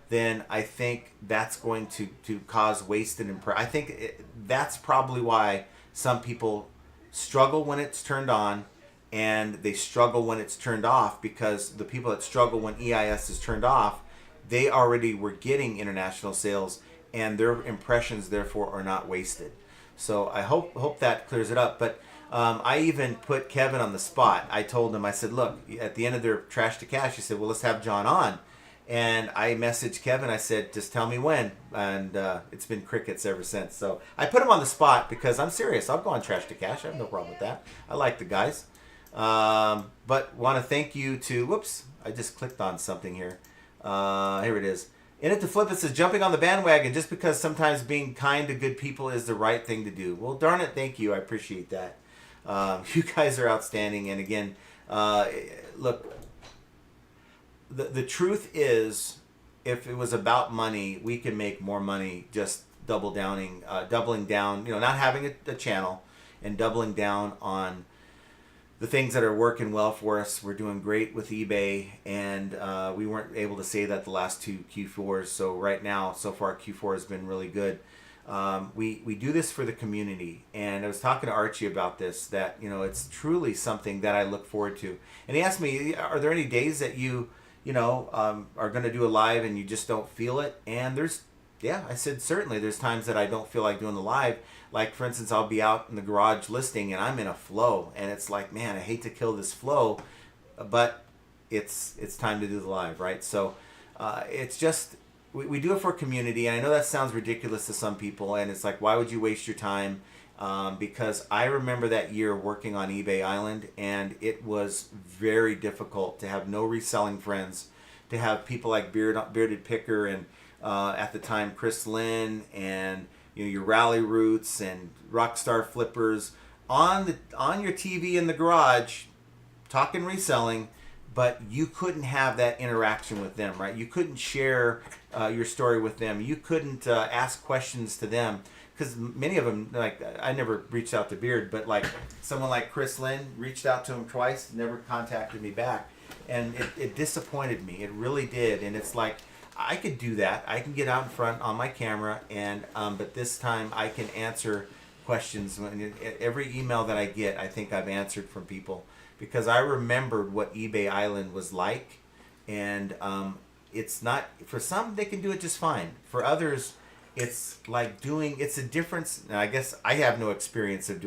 then I think that's going to cause wasted impression. I think that's probably why some people struggle when it's turned on, and they struggle when it's turned off, because the people that struggle when EIS is turned off, they already were getting international sales, and their impressions therefore are not wasted. So I hope that clears it up. But I even put Kevin on the spot. I told him, I said, look, at the end of their Trash to Cash, he said, well, let's have John on. And I messaged Kevin. I said, just tell me when. And it's been crickets ever since. So I put him on the spot because I'm serious. I'll go on Trash to Cash. I have no problem with that. I like the guys. But want to thank you to, whoops, I just clicked on something here. Here it is. In it to flip, it says, jumping on the bandwagon just because sometimes being kind to good people is the right thing to do. Well, darn it, thank you. I appreciate that. You guys are outstanding. And again, look, the truth is, if it was about money, we can make more money just doubling down, not having a channel and doubling down on the things that are working well for us. We're doing great with eBay, and we weren't able to say that the last two Q4s. So right now, so far, Q4 has been really good. We do this for the community, and I was talking to Archie about this, that it's truly something that I look forward to. And he asked me, are there any days that you are going to do a live and you just don't feel it? And I said, certainly there's times that I don't feel like doing the live. Like, for instance, I'll be out in the garage listing and I'm in a flow, and it's like, man, I hate to kill this flow, but it's time to do the live, right? So it's just, we do it for community, and I know that sounds ridiculous to some people, and it's like, why would you waste your time? Because I remember that year working on eBay Island, and it was very difficult to have no reselling friends, to have people like Bearded Picker and at the time Chris Lynn and your Rally Roots and Rockstar Flippers on your TV in the garage talking reselling, but you couldn't have that interaction with them, right? You couldn't share your story with them. You couldn't ask questions to them, because many of them, like, I never reached out to Beard, but like someone like Chris Lynn reached out to him twice, never contacted me back, and it disappointed me. It really did. And it's like, I could do that. I can get out in front on my camera, and but this time I can answer questions. Every email that I get, I think I've answered from people, because I remembered what eBay Island was like, and it's not, for some they can do it just fine. For others, it's like it's a difference. Now, I guess I have no experience of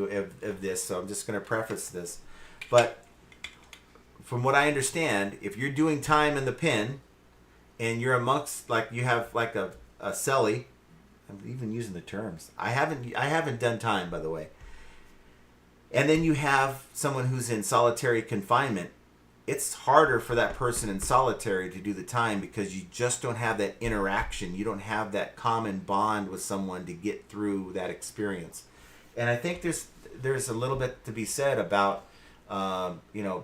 this, so I'm just going to preface this. But from what I understand, if you're doing time in the pen, and you're amongst, like, you have like a celly, I'm even using the terms. I haven't done time, by the way. And then you have someone who's in solitary confinement. It's harder for that person in solitary to do the time, because you just don't have that interaction. You don't have that common bond with someone to get through that experience. And I think there's a little bit to be said about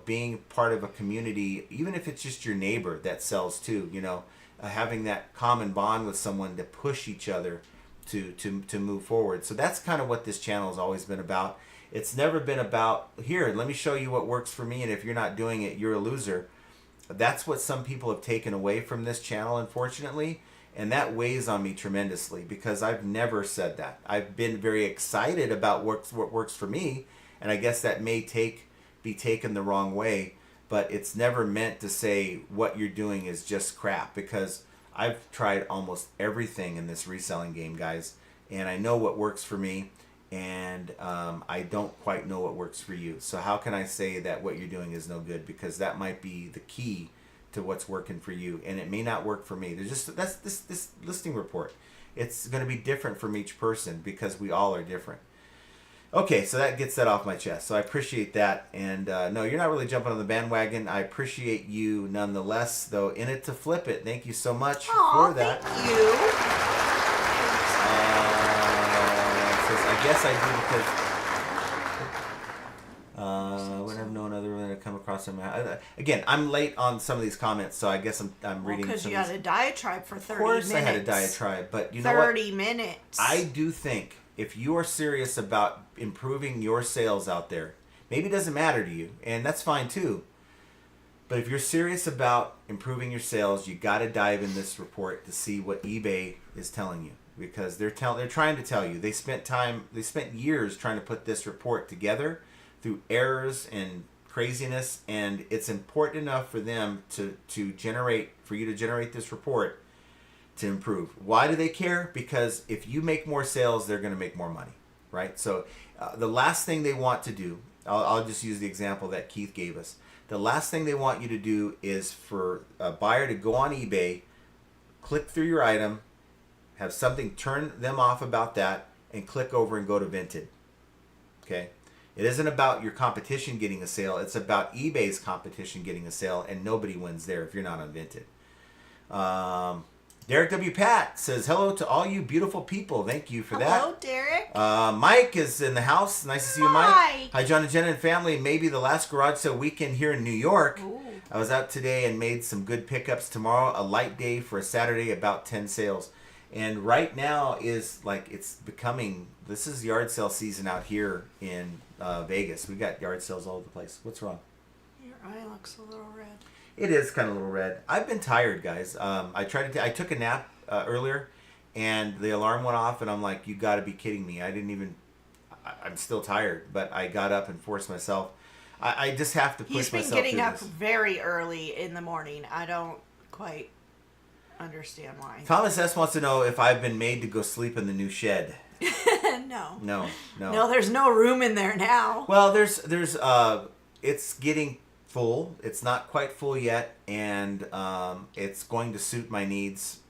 being part of a community, even if it's just your neighbor that sells too. Having that common bond with someone to push each other to move forward. So that's kind of what this channel has always been about. It's never been about, here, let me show you what works for me, and if you're not doing it, you're a loser. That's what some people have taken away from this channel, unfortunately, and that weighs on me tremendously because I've never said that. I've been very excited about what works for me, and I guess that may be taken the wrong way, but it's never meant to say what you're doing is just crap, because I've tried almost everything in this reselling game, guys, and I know what works for me, and I don't quite know what works for you. So how can I say that what you're doing is no good? Because that might be the key to what's working for you, and it may not work for me. That's this listing report. It's going to be different from each person because we all are different. Okay, so that gets that off my chest. So I appreciate that. And no, you're not really jumping on the bandwagon. I appreciate you nonetheless, though. In it to flip it. Thank you so much for that. Thank you. Says, I guess I do because would have known other than to come across them. Again, I'm late on some of these comments, so I guess I'm reading. Because you had a diatribe for 30 minutes. Of course, I had a diatribe, but you know what? 30 minutes. I do think if you are serious about improving your sales out there, maybe it doesn't matter to you, and that's fine too. But if you're serious about improving your sales, you got to dive in this report to see what eBay is telling you, because they're trying to tell you. They spent years trying to put this report together through errors and craziness, and it's important enough for them for you to generate this report to improve. Why do they care? Because if you make more sales, they're going to make more money, right? So the last thing they want to do, I'll just use the example that Keith gave us. The last thing they want you to do is for a buyer to go on eBay, click through your item, have something turn them off about that, and click over and go to Vinted. Okay? It isn't about your competition getting a sale. It's about eBay's competition getting a sale, and nobody wins there if you're not on Vinted. Derek W. Pat says, hello to all you beautiful people. Thank you for that. Hello, Derek. Mike is in the house. Nice to see you, Mike. Hi, John and Jenna and family. Maybe the last garage sale weekend here in New York. Ooh. I was out today and made some good pickups. Tomorrow, a light day for a Saturday, about 10 sales. And right now is this is yard sale season out here in Vegas. We got yard sales all over the place. What's wrong? Your eye looks a little red. It is kind of a little red. I've been tired, guys. I took a nap earlier, and the alarm went off, and I'm like, you got to be kidding me. I'm still tired, but I got up and forced myself. I just have to push myself. He's been getting up this. very early in the morning. I don't quite understand why. Thomas S. wants to know if I've been made to go sleep in the new shed. No. No, there's no room in there now. Well, there's it's getting full. It's not quite full yet, and it's going to suit my needs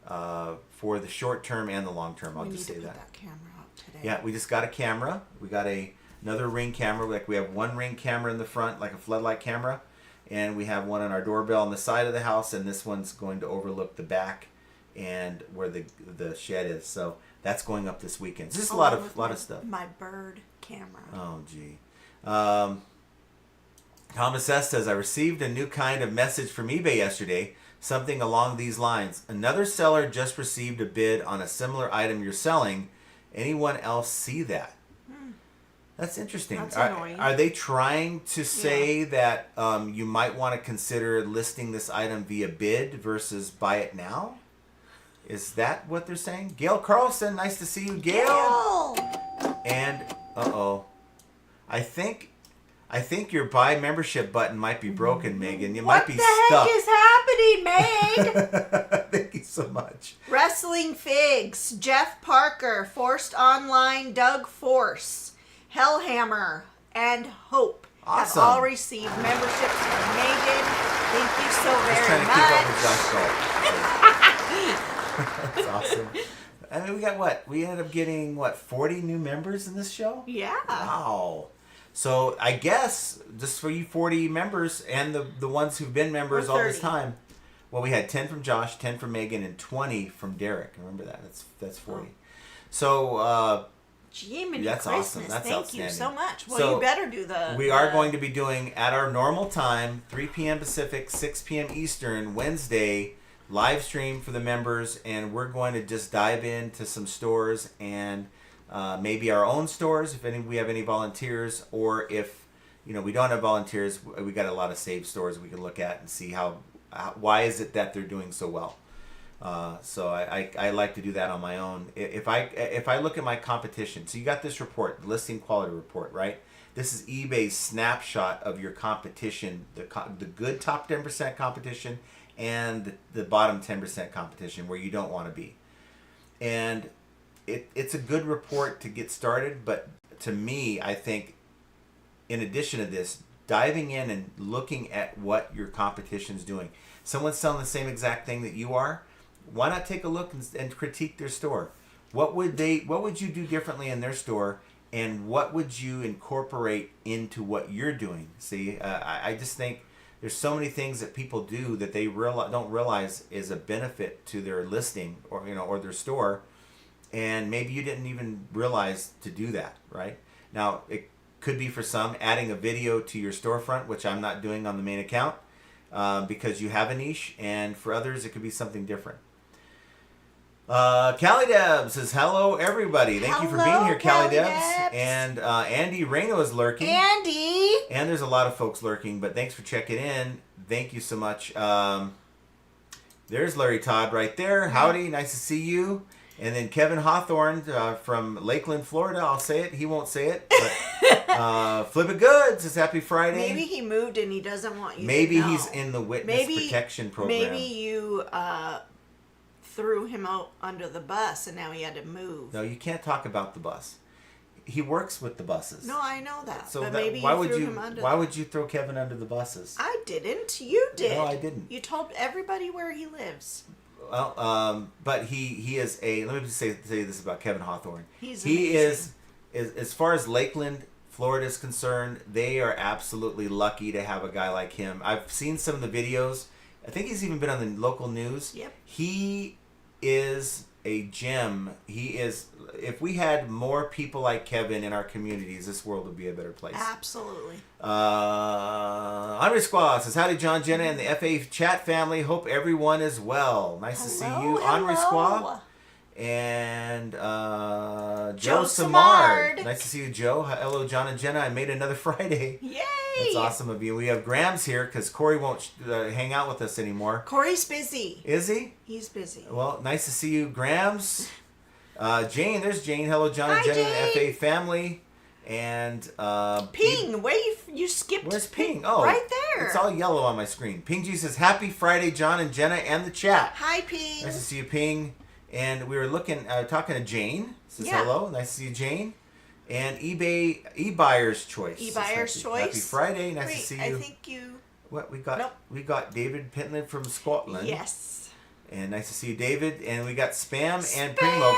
for the short term and the long term. I'll just say that. We need to put that camera up today. Yeah, we just got a camera. We got another Ring camera. Like, we have one Ring camera in the front, like a floodlight camera, and we have one on our doorbell on the side of the house, and this one's going to overlook the back and where the shed is. So that's going up this weekend. It's just a lot of stuff. My bird camera. Oh, gee. Thomas S. says, I received a new kind of message from eBay yesterday, something along these lines. Another seller just received a bid on a similar item you're selling. Anyone else see that? That's interesting. That's annoying. Are they trying to say that you might want to consider listing this item via bid versus buy it now? Is that what they're saying? Gail Carlson, nice to see you, Gail. And, I think your buy membership button might be broken, Megan. You might be stuck. What the heck is happening, Meg? Thank you so much. Wrestling Figs, Jeff Parker, Forced Online, Doug Force, Hellhammer, and Hope Awesome. have all received memberships from Megan. Thank you so Just very trying to keep up much. with Josh Galt. That's awesome. I mean, we got what? We ended up getting, 40 new members in this show? Yeah. Wow. So I guess just for you 40 members and the ones who've been members all this time. Well, we had 10 from Josh, 10 from Megan, and 20 from Derek. Remember that. That's 40. So Jiminy That's Christmas. awesome. That's Thank you outstanding. so much. Well, So, you better do the... We are going to be doing, at our normal time, 3 p.m. Pacific, 6 p.m. Eastern, Wednesday, live stream for the members, and we're going to just dive into some stores and maybe our own stores if we have any volunteers, or if we don't have volunteers, we got a lot of saved stores we can look at and see why is it that they're doing so well. So I like to do that on my own. If I look at my competition, so you got this report, the listing quality report, right? This is eBay's snapshot of your competition, the good top 10% competition and the bottom 10% competition where you don't want to be. And it's a good report to get started, but to me, I think in addition to this, diving in and looking at what your competition's doing. Someone's selling the same exact thing that you are. Why not take a look and critique their store? What would you do differently in their store, and what would you incorporate into what you're doing? See, I just think there's so many things that people do that they don't realize is a benefit to their listing or their store, and maybe you didn't even realize to do that. Right now, it could be for some adding a video to your storefront, which I'm not doing on the main account because you have a niche, and for others it could be something different. Callie Deb says, hello everybody. Thank you for being here, Callie Debs. And Andy Reno is lurking. Andy! And there's a lot of folks lurking, but thanks for checking in. Thank you so much. There's Larry Todd right there. Howdy, nice to see you. And then Kevin Hawthorne from Lakeland, Florida. I'll say it. He won't say it. But Flip It Good says happy Friday. Maybe he moved and he doesn't want you Maybe to know. he's in the witness protection program. Maybe you threw him out under the bus and now he had to move. No, you can't talk about the bus. He works with the buses. No, I know that. So but maybe you threw him under. Why would you throw Kevin under the buses? I didn't. You did. No, I didn't. You told everybody where he lives. Well, but he is a. Let me just say this about Kevin Hawthorne. He amazing. is as far as Lakeland, Florida is concerned. They are absolutely lucky to have a guy like him. I've seen some of the videos. I think he's even been on the local news. Yep. He is a gem. He is. If we had more people like Kevin in our communities, this world would be a better place. Absolutely. Andre Squaw says, howdy, John, Jenna, and the FA chat family. Hope everyone is well. Nice to see you, Andre Squaw. And Joe Samard. Nice to see you, Joe. Hello, John and Jenna. I made another Friday. Yay! That's awesome of you. We have Grams here because Corey won't hang out with us anymore. Corey's busy. Is he? He's busy. Well, nice to see you, Grams. Jane, there's Jane. Hello, John and Hi, Jenna, Jane. the FA family. And Ping, where you skipped? Where's Ping? Oh, right there. It's all yellow on my screen. Ping G says, happy Friday, John and Jenna and the chat. Hi, Ping. Nice to see you, Ping. And we were talking to Jane. Says hello. Nice to see you, Jane. And eBay, eBuyer's Choice. eBuyer's Choice. Happy Friday. Nice to see you. I think you... What we got? Nope. We got David Pentland from Scotland. Yes. And nice to see you, David. And we got Spam and Spam! Primo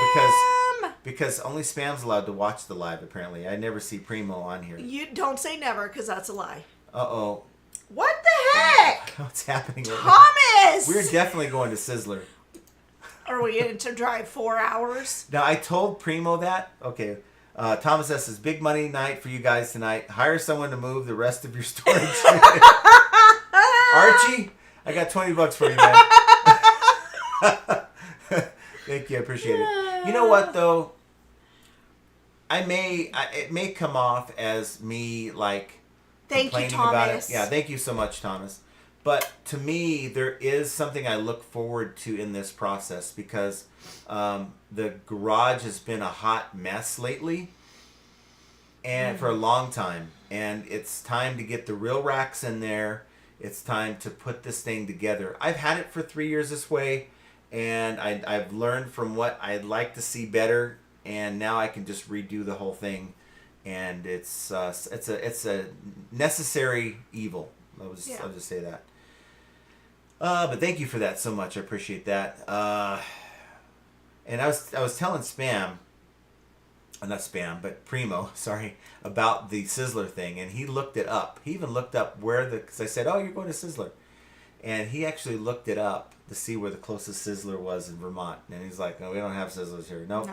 because only Spam's allowed to watch the live, apparently. I never see Primo on here. You don't say never, because that's a lie. Uh-oh. What the heck? What's happening right Thomas! now? We're definitely going to Sizzler. Are we going to drive 4 hours? Now, I told Primo that. Okay. Thomas S. says, big money night for you guys tonight. Hire someone to move the rest of your storage. Archie, I got $20 for you, man. Thank you. I appreciate it. You know what, though? It may come off as me, like, thank you, complaining about it. Thomas. Yeah, thank you so much, Thomas. But to me, there is something I look forward to in this process because the garage has been a hot mess lately and for a long time. And it's time to get the real racks in there. It's time to put this thing together. I've had it for 3 years this way, and I've learned from what I'd like to see better, and now I can just redo the whole thing. And it's a necessary evil. I'll just say that. But thank you for that so much. I appreciate that. And I was telling but Primo, sorry, about the Sizzler thing, and he looked it up. He even looked up because I said, oh, you're going to Sizzler. And he actually looked it up to see where the closest Sizzler was in Vermont. And he's like, no, we don't have Sizzlers here. Nope.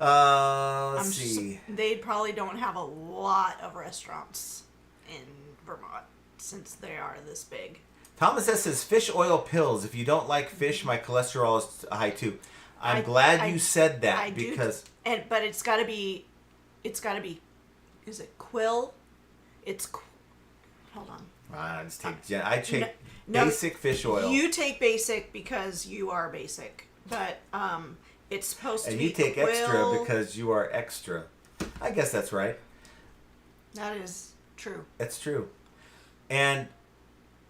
Let's see. They probably don't have a lot of restaurants in Vermont since they are this big. Thomas S. says fish oil pills. If you don't like fish, my cholesterol is high too. I'm glad you said that because but it's got to be. Is it Quill? Hold on. I just take basic fish oil. You take basic because you are basic, but it's supposed to be. And you take Quill. extra because you are extra. I guess that's right. That is true. It's true. And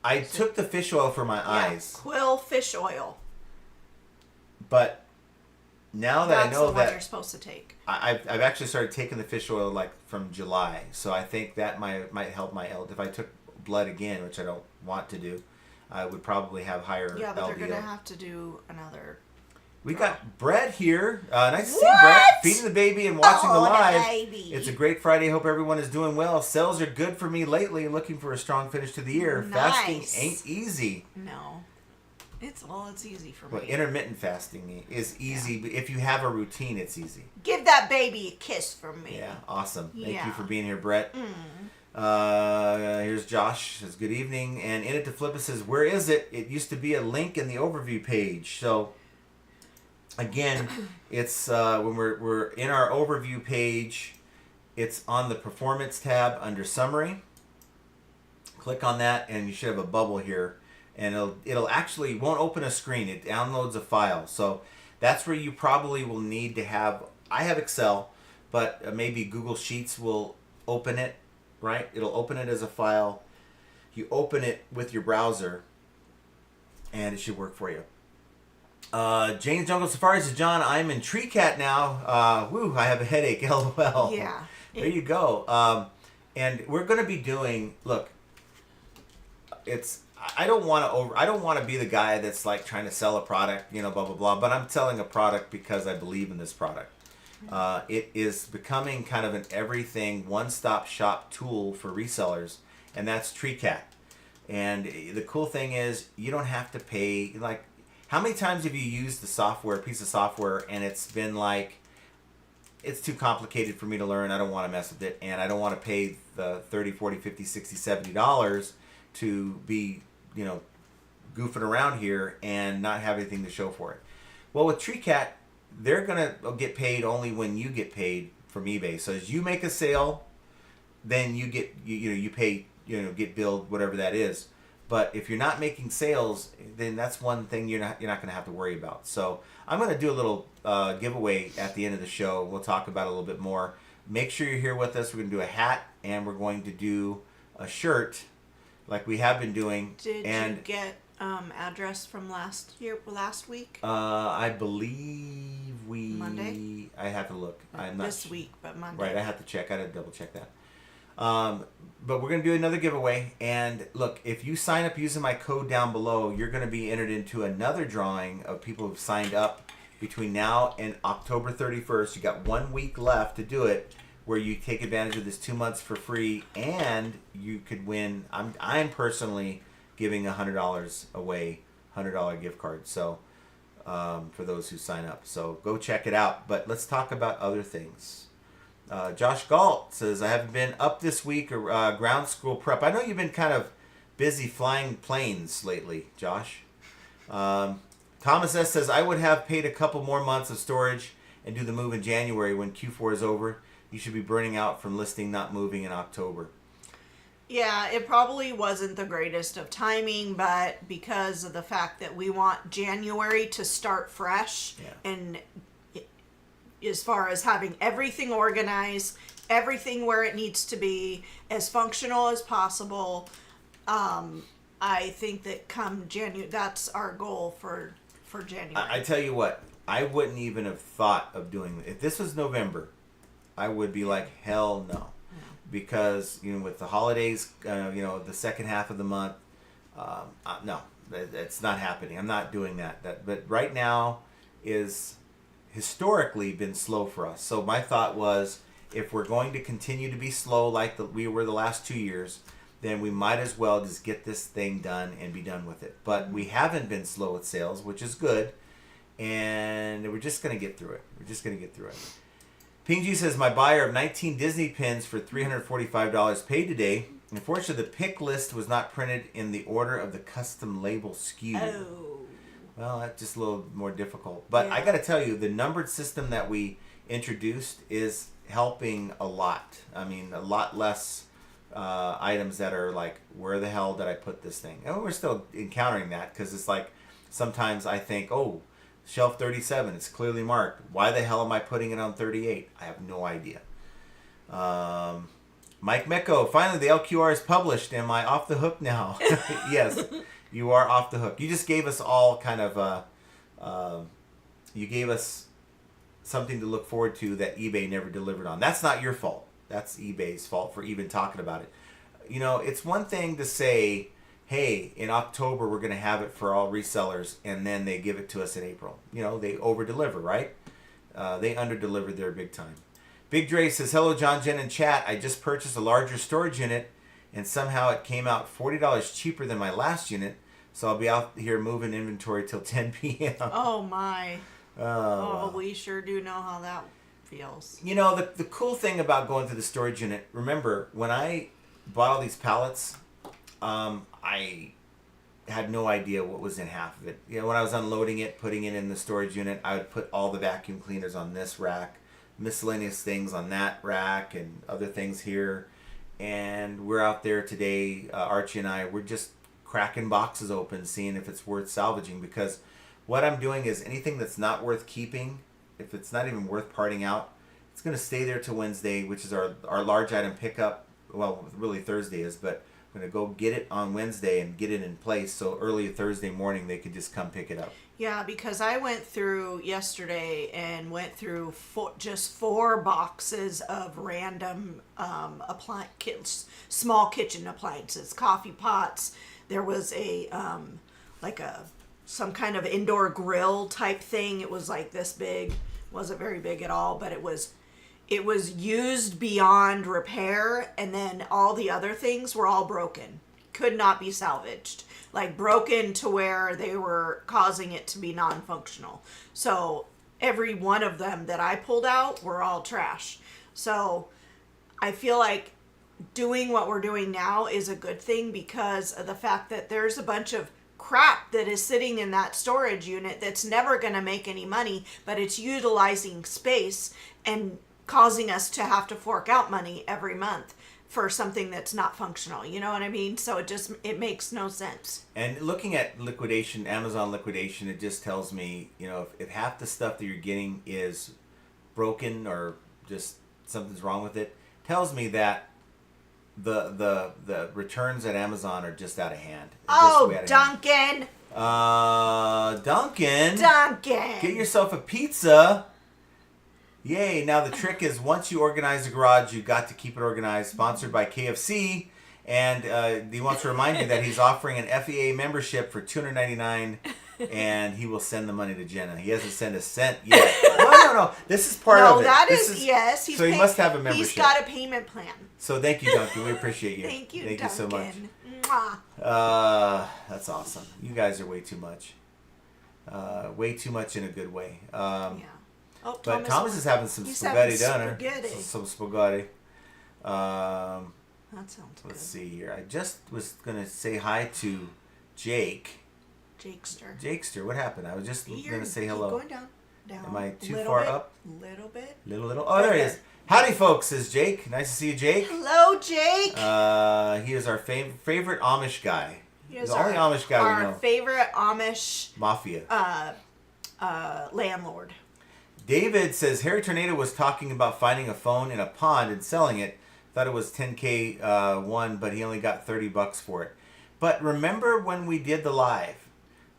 I took the fish oil for my eyes. Quill fish oil. But now that I know that's the one that you're supposed to take. I've actually started taking the fish oil like from July, so I think that might help my LDL. If I took blood again, which I don't want to do, I would probably have higher Yeah, but LDL. they're gonna have to do another. We got Brett here. Nice to see What? Brett feeding the baby and watching the live. Baby. It's a great Friday. Hope everyone is doing well. Sales are good for me lately. Looking for a strong finish to the year. Nice. Fasting ain't easy. No, it's easy for Well, me. intermittent fasting is easy, but if you have a routine, it's easy. Give that baby a kiss from me. Yeah, awesome. Thank you Yeah. for being here, Brett. Here's Josh. Says good evening, and in it to flip it says, where is it? It used to be a link in the overview page. So again, it's when we're in our overview page, it's on the performance tab under summary. Click on that, and you should have a bubble here, and it'll actually won't open a screen. It downloads a file. So that's where you probably will need to have. I have Excel, but maybe Google Sheets will open it. Right? It'll open it as a file. You open it with your browser, and it should work for you. Jane's Jungle Safari says, John, I'm in Tree Cat now. Woo, I have a headache. LOL. Yeah. There you go. And we're going to be doing. Look, I don't want to be the guy that's like trying to sell a product, blah blah blah. But I'm selling a product because I believe in this product. It is becoming kind of an everything one-stop shop tool for resellers, and that's TreeCat. And the cool thing is you don't have to pay. Like, how many times have you used the piece of software, and it's been like, it's too complicated for me to learn, I don't want to mess with it, and I don't want to pay the $30, $40, $50, $60, $70 to be, goofing around here and not have anything to show for it. Well, with TreeCat, they're going to get paid only when you get paid from eBay. So as you make a sale, then you get, you pay, get billed, whatever that is. But if you're not making sales, then that's one thing you're not going to have to worry about. So I'm going to do a little giveaway at the end of the show. We'll talk about it a little bit more. Make sure you're here with us. We're going to do a hat, and we're going to do a shirt like we have been doing. Did you get address from last week? I believe Monday? I have to look. I'm not this week, but Monday. Right, I have to check. I had to double check that. But we're going to do another giveaway. And look, if you sign up using my code down below, you're going to be entered into another drawing of people who've signed up between now and October 31st. You got 1 week left to do it, where you take advantage of this 2 months for free, and you could win. I'm personally giving $100 away, $100 gift card. So for those who sign up, so go check it out. But let's talk about other things. Josh Galt says, I haven't been up this week or ground school prep. I know you've been kind of busy flying planes lately, Josh. Thomas S. says, I would have paid a couple more months of storage and do the move in January when Q4 is over. You should be burning out from listing not moving in October. Yeah, it probably wasn't the greatest of timing, but because of the fact that we want January to start fresh, and as far as having everything organized, everything where it needs to be, as functional as possible, I think that come January, that's our goal for January. I tell you what, I wouldn't even have thought of doing it. If this was November, I would be like, hell no. Because, with the holidays, the second half of the month, no, it's not happening. I'm not doing that. But right now is historically been slow for us. So my thought was, if we're going to continue to be slow like we were the last 2 years, then we might as well just get this thing done and be done with it. But we haven't been slow with sales, which is good. And we're just going to get through it. Ping G says, my buyer of 19 Disney pins for $345 paid today. Unfortunately, the pick list was not printed in the order of the custom label SKU. Oh. Well, that's just a little more difficult. But Yeah. I got to tell you, the numbered system that we introduced is helping a lot. I mean, a lot less items that are like, where the hell did I put this thing? And we're still encountering that because it's like, sometimes I think, oh, shelf 37, it's clearly marked. Why the hell am I putting it on 38? I have no idea. Mike Mecco, finally the LQR is published. Am I off the hook now? Yes, you are off the hook. You just gave us all kind of, you gave us something to look forward to that eBay never delivered on. That's not your fault. That's eBay's fault for even talking about it. You know, it's one thing to say, hey, in October we're going to have it for all resellers, and then they give it to us in April. You know, they over-deliver, right? They under-delivered there big time. Big Dre says, hello, John, Jen, and chat. I just purchased a larger storage unit, and somehow it came out $40 cheaper than my last unit, so I'll be out here moving inventory till 10 p.m. Oh, my. Oh, We sure do know how that feels. You know, the cool thing about going through the storage unit, remember, when I bought all these pallets, I had no idea what was in half of it. You know, when I was unloading it, putting it in the storage unit, I would put all the vacuum cleaners on this rack, miscellaneous things on that rack, and other things here. And we're out there today, Archie and I, we're just cracking boxes open, seeing if it's worth salvaging, because what I'm doing is anything that's not worth keeping, if it's not even worth parting out, it's going to stay there till Wednesday, which is our large item pickup. Well, really Thursday is, but I'm going to go get it on Wednesday and get it in place so early Thursday morning they could just come pick it up. Yeah, because I went through yesterday and went through just 4 boxes of random small kitchen appliances, coffee pots. There was a some kind of indoor grill type thing. It was like this big. Wasn't very big at all, but it was used beyond repair, and then all the other things were all broken. Could not be salvaged. Like broken to where they were causing it to be non-functional. So every one of them that I pulled out were all trash. So I feel like doing what we're doing now is a good thing because of the fact that there's a bunch of crap that is sitting in that storage unit that's never going to make any money, but it's utilizing space and causing us to have to fork out money every month for something that's not functional. You know what I mean? So it makes no sense. And looking at liquidation, Amazon liquidation, it just tells me, you know, if half the stuff that you're getting is broken or just something's wrong with it, tells me that the returns at Amazon are just out of hand. Duncan! Duncan! Get yourself a pizza! Yay! Now the trick is once you organize the garage, you got to keep it organized. Sponsored by KFC, and he wants to remind you that he's offering an FEA membership for $299, and he will send the money to Jenna. He hasn't sent a cent yet. No. This is part of it. Yes. So he must have a membership. He's got a payment plan. So thank you, Duncan. We appreciate you. Thank you, Thank Duncan. you so much. Mwah. That's awesome. You guys are way too much. Way too much in a good way. Yeah. Oh, but Thomas is having some spaghetti dinner. Some spaghetti. That sounds good. Let's see here. I just was going to say hi to Jake. Jakester. What happened? I was just going to say hello. Keep going down. Am I too far up? Little bit. Little. Oh, there he is. Howdy, folks, says Jake. Nice to see you, Jake. Hello, Jake. He is our favorite Amish guy. He is the only Amish guy we know. Our favorite Amish mafia. Landlord. David says Harry Tornado was talking about finding a phone in a pond and selling it. Thought it was $10K one, but he only got $30 for it. But remember when we did the live,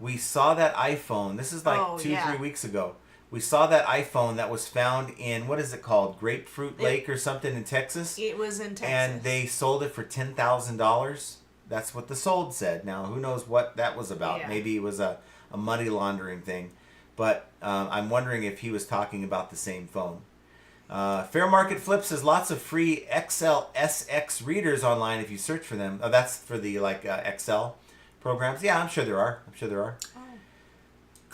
we saw that iPhone. This is like 2-3 weeks ago. We saw that iPhone that was found in, what is it called? Grapefruit Lake or something in Texas? It was in Texas. And they sold it for $10,000. That's what the sold said. Now, who knows what that was about? Yeah. Maybe it was a money laundering thing. But I'm wondering if he was talking about the same phone. Fair Market Flip says lots of free XL/SX readers online if you search for them. Oh, that's for the Excel programs. Yeah, I'm sure there are. Oh.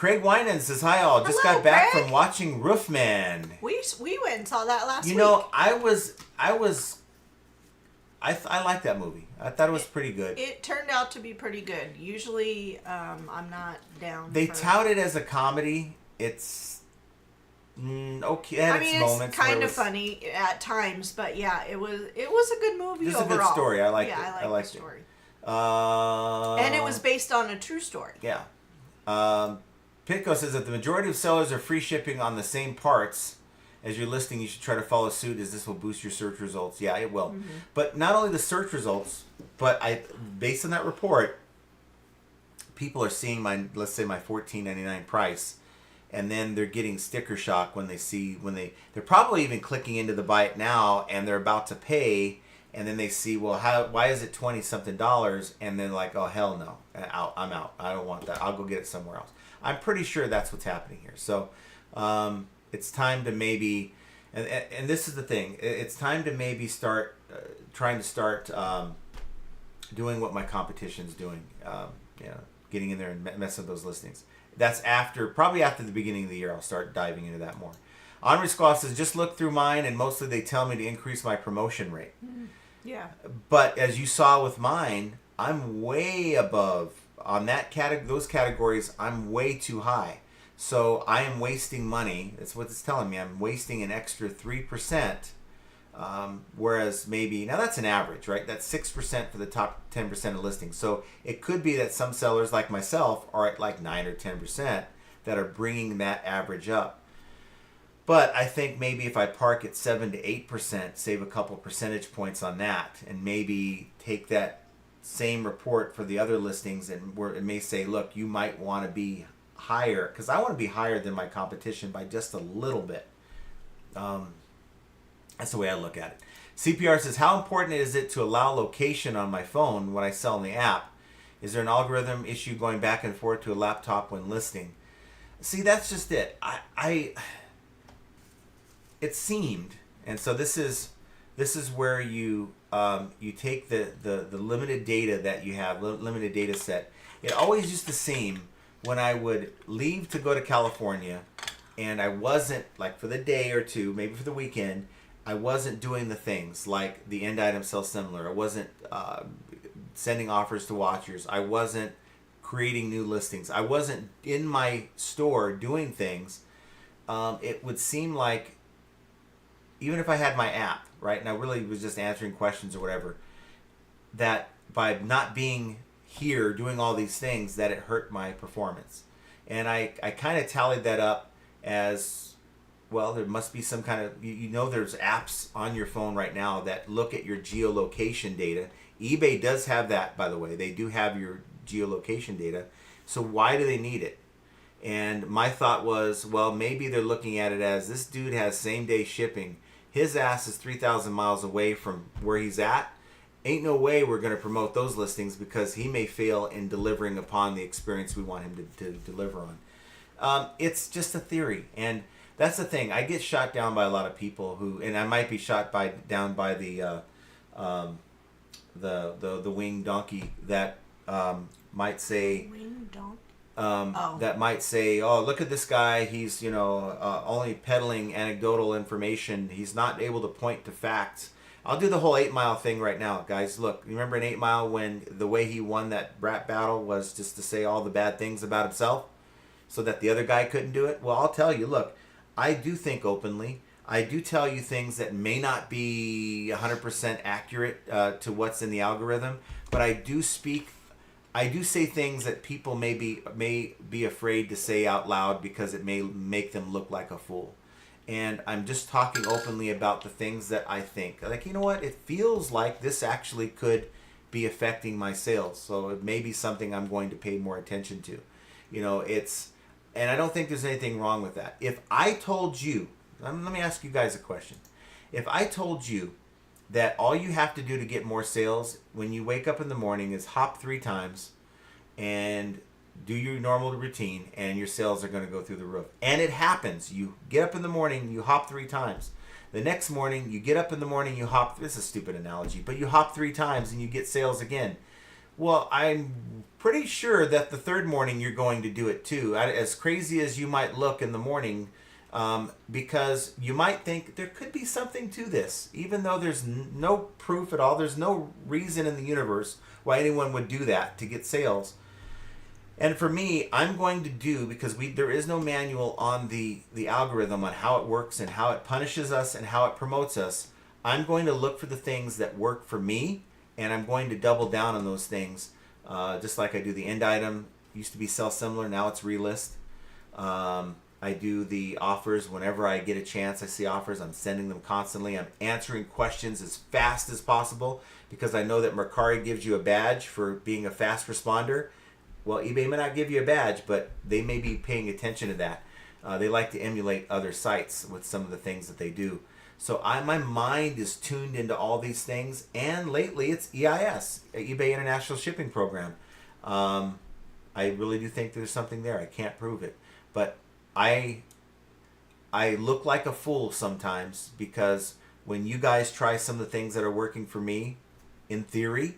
Craig Winan says, hi all. Just Hello, got back Craig. from watching Roofman. We went and saw that last You week. know, I like that movie. I thought it was pretty good. It turned out to be pretty good. Usually, I'm not down. They for... tout it as a comedy. It's okay. At its moments, it's kind where of funny at times, but yeah, it was a good movie It's overall. a good story. I liked it. I liked the story. It. And it was based on a true story. Yeah. Pitco says that the majority of sellers are free shipping on the same parts as your listing. You should try to follow suit, as this will boost your search results. Yeah, it will. Mm-hmm. But not only the search results, but based on that report, people are seeing let's say my $14.99 price, and then they're getting sticker shock when they're probably even clicking into the buy it now, and they're about to pay, and then they see, well, why is it $20-something, and then like, oh hell no, I'm out. I don't want that. I'll go get it somewhere else. I'm pretty sure that's what's happening here. So it's time to maybe, and this is the thing, it's time to maybe start trying to start doing what my competition's doing. Getting in there and messing with those listings. That's probably after the beginning of the year, I'll start diving into that more. Henri Squaw says, just look through mine, and mostly they tell me to increase my promotion rate. Yeah. But as you saw with mine, I'm way above on those categories. I'm way too high, so I am wasting money. That's what it's telling me. I'm wasting an extra 3%. Whereas maybe now that's an average, right? That's 6% for the top 10% of listings. So it could be that some sellers like myself are at like 9 or 10% that are bringing that average up. But I think maybe if I park at 7 to 8%, save a couple percentage points on that, and maybe take that same report for the other listings, and where it may say, look, you might want to be higher, because I want to be higher than my competition by just a little bit. That's the way I look at it. CPR says, how important is it to allow location on my phone when I sell in the app? Is there an algorithm issue going back and forth to a laptop when listing? See, that's just it. It seemed, and so this is where you take the limited data that you have, limited data set. It always used to seem when I would leave to go to California, and I wasn't, like, for the day or two, maybe for the weekend, I wasn't doing the things like the end item sell similar. I wasn't sending offers to watchers. I wasn't creating new listings. I wasn't in my store doing things. It would seem like, even if I had my app, right, and I really was just answering questions or whatever, that by not being here doing all these things, that it hurt my performance. And I kind of tallied that up as, well, there must be some kind of, there's apps on your phone right now that look at your geolocation data. eBay does have that, by the way. They do have your geolocation data. So why do they need it? And my thought was, well, maybe they're looking at it as, this dude has same day shipping. His ass is 3,000 miles away from where he's at. Ain't no way we're going to promote those listings, because he may fail in delivering upon the experience we want him to deliver on. It's just a theory. And that's the thing. I get shot down by a lot of people who, and I might be shot down by the winged donkey that might say, Winged donkey? that might say, oh, look at this guy, he's only peddling anecdotal information, he's not able to point to facts. I'll do the whole 8 Mile thing right now, guys. Look, remember in 8 Mile when the way he won that rap battle was just to say all the bad things about himself so that the other guy couldn't do it? Well, I'll tell you, look, I do think openly. I do tell you things that may not be 100% accurate to what's in the algorithm, but I do say things that people may be afraid to say out loud because it may make them look like a fool. And I'm just talking openly about the things that I think. Like, you know what? It feels like this actually could be affecting my sales. So it may be something I'm going to pay more attention to. And I don't think there's anything wrong with that. If I told you, let me ask you guys a question. If I told you that all you have to do to get more sales when you wake up in the morning is hop 3 times and do your normal routine, and your sales are going to go through the roof. And it happens. You get up in the morning, you hop 3 times. The next morning, you get up in the morning, you hop, this is a stupid analogy, but you hop 3 times and you get sales again. Well, I'm pretty sure that the third morning you're going to do it too. As crazy as you might look in the morning, because you might think there could be something to this, even though there's no proof at all. There's no reason in the universe why anyone would do that to get sales. And for me, I'm going to do, because there is no manual on the algorithm on how it works and how it punishes us and how it promotes us. I'm going to look for the things that work for me, and I'm going to double down on those things. Just like I do the end item. Used to be sell similar, now it's relist. I do the offers whenever I get a chance. I see offers, I'm sending them constantly. I'm answering questions as fast as possible, because I know that Mercari gives you a badge for being a fast responder. Well, eBay may not give you a badge, but they may be paying attention to that. They like to emulate other sites with some of the things that they do. So my mind is tuned into all these things, and lately it's EIS, eBay International Shipping Program. I really do think there's something there. I can't prove it, but I look like a fool sometimes, because when you guys try some of the things that are working for me, in theory,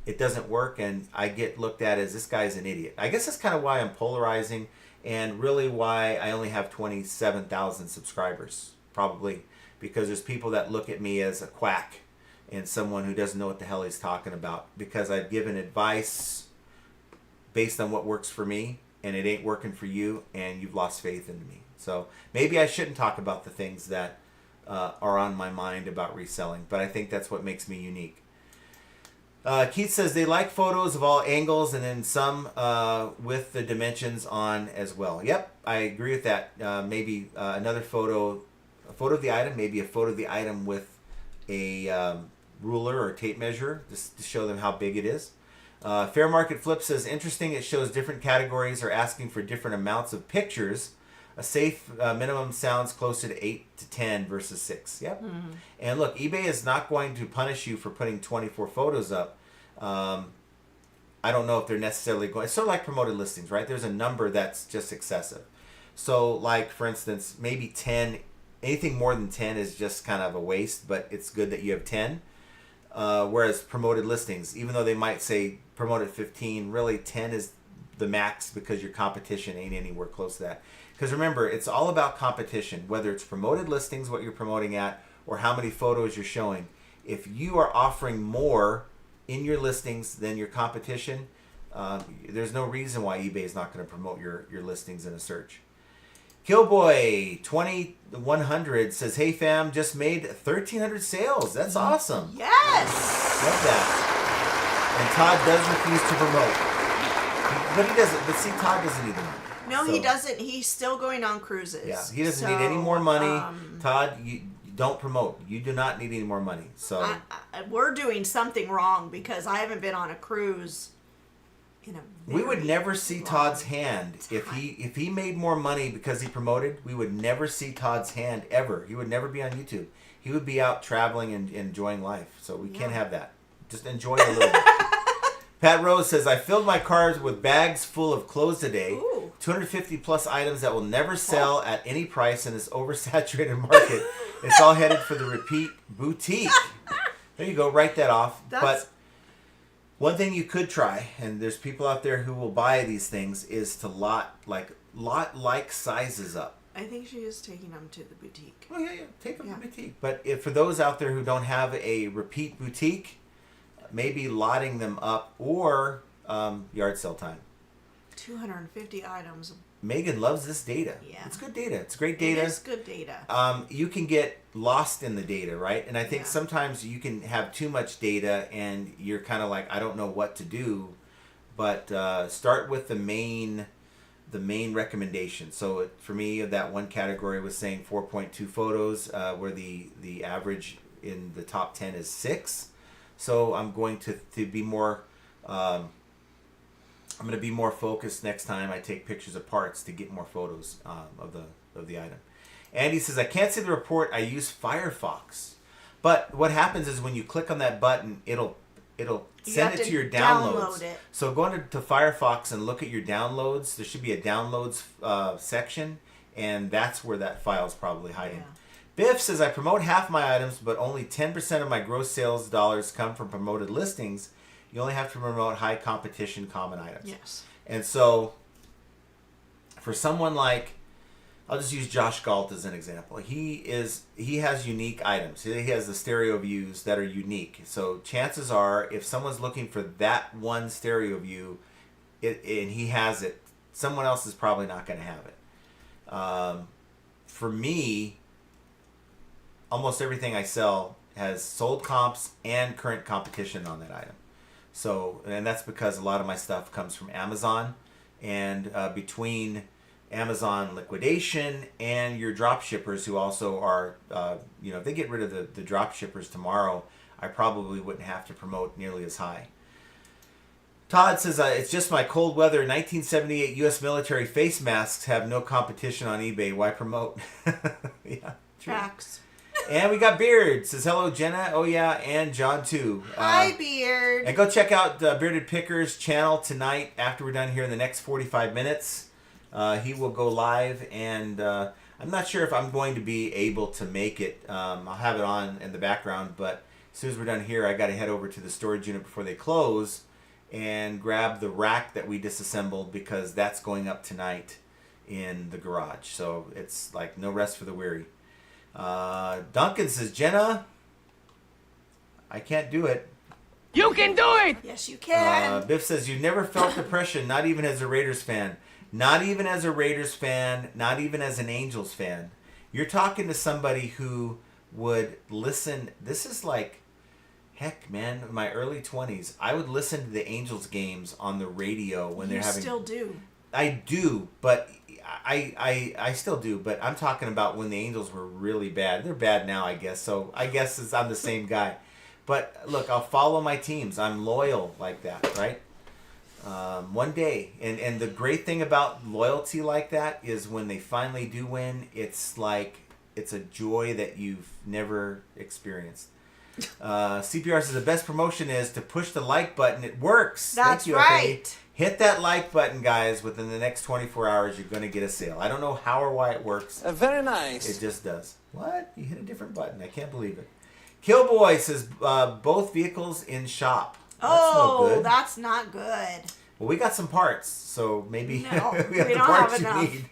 it doesn't work, and I get looked at as this guy's an idiot. I guess that's kind of why I'm polarizing, and really why I only have 27,000 subscribers, probably, because there's people that look at me as a quack and someone who doesn't know what the hell he's talking about, because I've given advice based on what works for me, and it ain't working for you, and you've lost faith in me. So maybe I shouldn't talk about the things that are on my mind about reselling, but I think that's what makes me unique. Keith says they like photos of all angles, and then some with the dimensions on as well. Yep, I agree with that. Maybe another photo, a photo of the item, maybe a photo of the item with a ruler or tape measure, just to show them how big it is. Fair Market Flip says, interesting, it shows different categories are asking for different amounts of pictures. A safe minimum sounds closer to 8 to 10 versus 6. Yep. Mm-hmm. And look, eBay is not going to punish you for putting 24 photos up. I don't know if they're necessarily going... It's sort of like promoted listings, right? There's a number that's just excessive. So, like, for instance, maybe 10... Anything more than 10 is just kind of a waste, but it's good that you have 10. Whereas promoted listings, even though they might say promoted 15, really 10 is the max, because your competition ain't anywhere close to that. Because remember, it's all about competition, whether it's promoted listings, what you're promoting at, or how many photos you're showing. If you are offering more in your listings than your competition, there's no reason why eBay is not going to promote your listings in a search. Killboy 2100 says, hey fam, just made 1,300 sales. That's awesome. Yes. Love that. And Todd does refuse to promote. But he doesn't. But see, Todd doesn't need the money. No, so, he doesn't. He's still going on cruises. Yeah, he doesn't need any more money. Todd, you don't promote. You do not need any more money. So we're doing something wrong, because I haven't been on a cruise in a we would never see Todd's hand if he made more money because he promoted. We would never see Todd's hand ever. He would never be on YouTube. He would be out traveling and enjoying life. So we can't have that. Just enjoy a little bit. Pat Rose says, I filled my cars with bags full of clothes today. Ooh. 250 plus items that will never sell at any price in this oversaturated market. It's all headed for the repeat boutique. There you go. Write that off. But one thing you could try, and there's people out there who will buy these things, is to lot sizes up. I think she is taking them to the boutique. Oh, yeah. Take them to the boutique. But for those out there who don't have a repeat boutique, maybe lotting them up, or yard sale time. 250 items. Megan loves this data. Yeah. It's good data. It's great data. It is good data. You can get lost in the data, right? And I think sometimes you can have too much data and you're kind of like, I don't know what to do. But start with the main recommendation. So for me, that one category was saying 4.2 photos, where the average in the top 10 is 6. So I'm going to be more. I'm going to be more focused next time I take pictures of parts to get more photos of the item. Andy says, I can't see the report. I use Firefox, but what happens is when you click on that button, it'll send it to your downloads. So go into Firefox and look at your downloads. There should be a downloads section, and that's where that file is probably hiding. Yeah. Biff says, I promote half my items, but only 10% of my gross sales dollars come from promoted listings. You only have to promote high competition common items. Yes. And so, for someone like, I'll just use Josh Galt as an example. He has unique items. He has the stereo views that are unique. So chances are, if someone's looking for that one stereo view, and he has it, someone else is probably not going to have it. For me, almost everything I sell has sold comps and current competition on that item. So, and that's because a lot of my stuff comes from Amazon, and between Amazon liquidation and your drop shippers who also are, if they get rid of the drop shippers tomorrow, I probably wouldn't have to promote nearly as high. Todd says, it's just my cold weather 1978 U.S. military face masks have no competition on eBay. Why promote? Yeah, true. Facts. And we got Beard. Says, hello, Jenna. Oh, yeah, and John, too. Hi, Beard. And go check out Bearded Picker's channel tonight after we're done here in the next 45 minutes. He will go live, and I'm not sure if I'm going to be able to make it. I'll have it on in the background, but as soon as we're done here, I got to head over to the storage unit before they close and grab the rack that we disassembled, because that's going up tonight in the garage. So it's like no rest for the weary. Duncan says, Jenna, I can't do it. You can do it! Yes, you can. Biff says, you never felt depression, not even as a Raiders fan. Not even as a Raiders fan, not even as an Angels fan. You're talking to somebody who would listen. This is like, heck, man, in my early 20s, I would listen to the Angels games on the radio when they're having... You still do. I do, but I still do, but I'm talking about when the Angels were really bad. They're bad now, I guess, so I guess I'm the same guy. But look, I'll follow my teams. I'm loyal like that, right? One day, and the great thing about loyalty like that is when they finally do win, it's like it's a joy that you've never experienced. CPR says the best promotion is to push the like button. It works. That's Thank you, right. FA. Hit that like button, guys. Within the next 24 hours, you're going to get a sale. I don't know how or why it works. Very nice. It just does. What? You hit a different button. I can't believe it. Killboy says both vehicles in shop. That's no good. That's not good. Well, we got some parts, so maybe No, we got we the don't parts have you enough. need.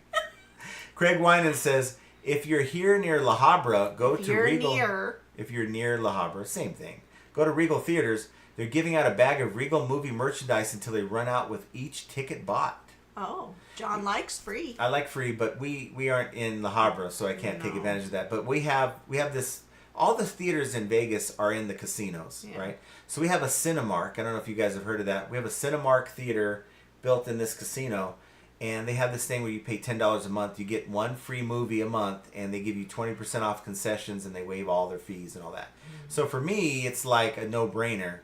Craig Winan says, if you're here near La Habra, go to Regal. If you're near La Habra, same thing. Go to Regal Theaters. They're giving out a bag of Regal movie merchandise until they run out with each ticket bought. Oh, John likes free. I like free, but we aren't in La Habra, so I can't take advantage of that. But we have this. All the theaters in Vegas are in the casinos, right? So we have a Cinemark. I don't know if you guys have heard of that. We have a Cinemark theater built in this casino, and they have this thing where you pay $10 a month. You get one free movie a month, and they give you 20% off concessions, and they waive all their fees and all that. So for me, it's like a no-brainer.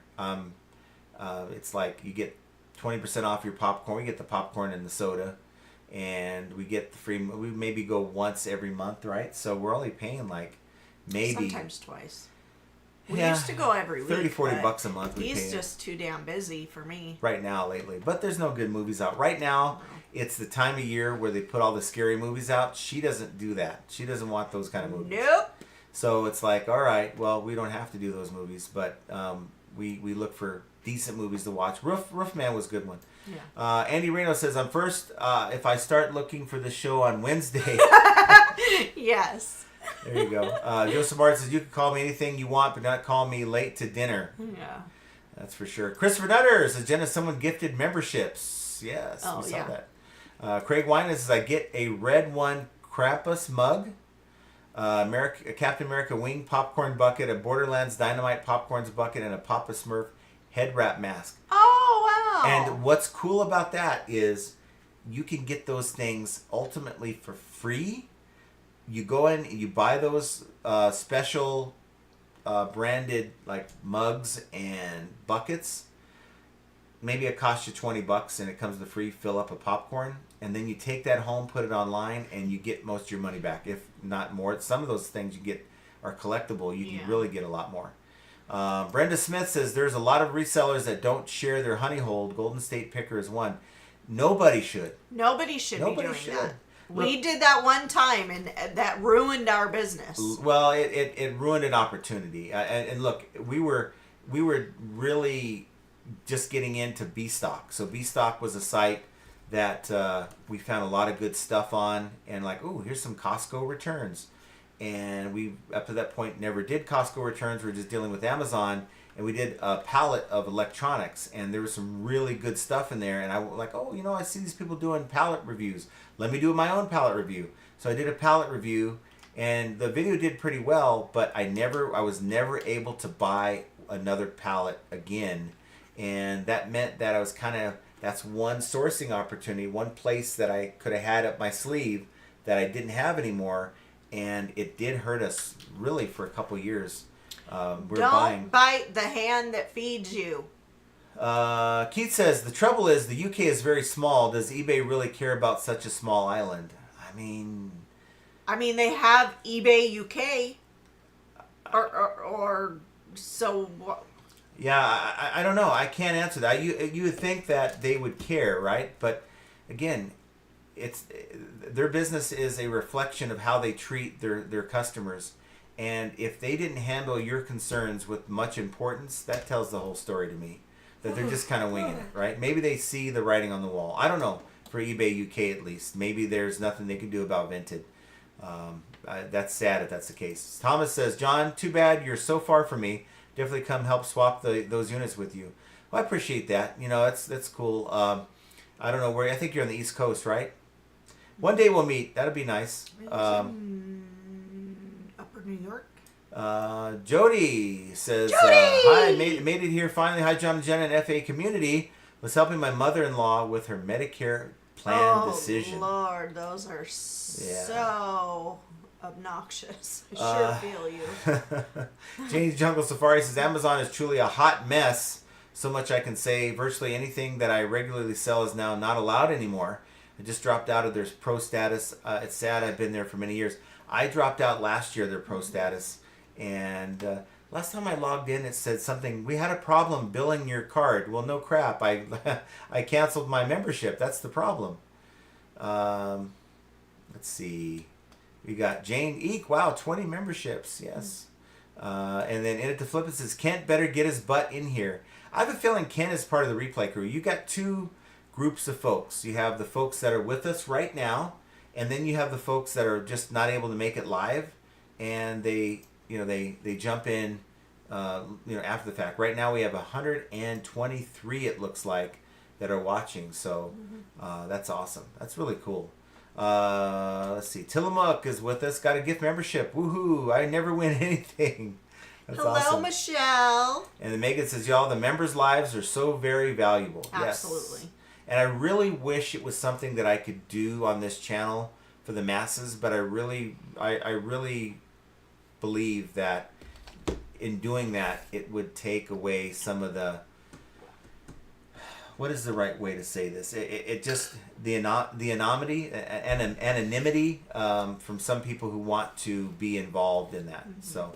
It's like you get 20% off your popcorn. We get the popcorn and the soda, and we get the free. We maybe go once every month, right? So we're only paying like maybe sometimes twice. We used to go every week. $30-$40 a month. He's just too damn busy for me right now lately. But there's no good movies out right now. It's the time of year where they put all the scary movies out. She doesn't do that. She doesn't want those kind of movies. Nope. So it's like, all right, well, we don't have to do those movies, but we look for decent movies to watch. Roofman was a good one. Yeah. Andy Reno says, I'm first if I start looking for the show on Wednesday. Yes. There you go. Joseph Martin says, you can call me anything you want, but not call me late to dinner. Yeah. That's for sure. Christopher Nutter says, Jenna, someone gifted memberships. Yes, we saw that. Craig Winan says, I get a red one Krampus mug, Captain America wing popcorn bucket, a Borderlands Dynamite popcorns bucket, and a Papa Smurf head wrap mask. Oh, wow. And what's cool about that is you can get those things ultimately for free. You go in, you buy those special branded like mugs and buckets. Maybe it costs you $20 and it comes to free fill up a popcorn. And then you take that home, put it online, and you get most of your money back, if not more. Some of those things you get are collectible. You can really get a lot more. Brenda Smith says, there's a lot of resellers that don't share their honey hold. Golden State Picker is one. Nobody should. Nobody should be doing that. We did that one time, and that ruined our business. Well, it ruined an opportunity. And look, we were really just getting into B-Stock. So B-Stock was a site that we found a lot of good stuff on, and like, oh, here's some Costco returns. And we, up to that point, never did Costco returns. We were just dealing with Amazon, and we did a pallet of electronics, and there was some really good stuff in there. And I was like, oh, I see these people doing pallet reviews. Let me do my own pallet review. So I did a pallet review, and the video did pretty well, but I was never able to buy another pallet again. And that meant that I was that's one sourcing opportunity, one place that I could have had up my sleeve that I didn't have anymore. And it did hurt us really for a couple years. Don't bite the hand that feeds you. Keith says, the trouble is the UK is very small. Does eBay really care about such a small island? I mean, they have eBay UK. Or so what? Yeah, I don't know. I can't answer that. You would think that they would care, right? But again, it's their business is a reflection of how they treat their customers, and if they didn't handle your concerns with much importance, that tells the whole story to me, that they're just kind of winging it, right? Maybe they see the writing on the wall. I don't know. For eBay UK at least, maybe there's nothing they can do about Vinted. That's sad if that's the case. Thomas says, John, too bad you're so far from me. Definitely come help swap those units with you. Well, I appreciate that. That's cool. I don't know where. I think you're on the East Coast, right? One day we'll meet. That'd be nice. Upper New York. Jody says, Jody! Hi, made it here finally. Hi, John and Jenna and FA community. Was helping my mother-in-law with her Medicare plan decision. Oh, Lord, those are so obnoxious. I sure feel you. James Jungle Safari says, Amazon is truly a hot mess. So much I can say. Virtually anything that I regularly sell is now not allowed anymore. I just dropped out of their pro status. It's sad. I've been there for many years. I dropped out last year, their pro status. And last time I logged in, it said something, we had a problem billing your card. Well, no crap. I canceled my membership. That's the problem. Let's see. We got Jane Eek. Wow, 20 memberships. Yes. And then In It to Flip It says, Kent better get his butt in here. I have a feeling Kent is part of the replay crew. You got two groups of folks. You have the folks that are with us right now, and then you have the folks that are just not able to make it live, and they jump in after the fact. Right now we have 123, it looks like, that are watching. So that's awesome. That's really cool. Let's see. Tillamook is with us. Got a gift membership. Woohoo! I never win anything. That's Hello, awesome. Michelle. And then Megan says, y'all, the members' lives are so very valuable. Absolutely. Yes. And I really wish it was something that I could do on this channel for the masses, but I really believe that in doing that, it would take away some of the, what is the right way to say this? It just, the anonymity from some people who want to be involved in that. Mm-hmm. So,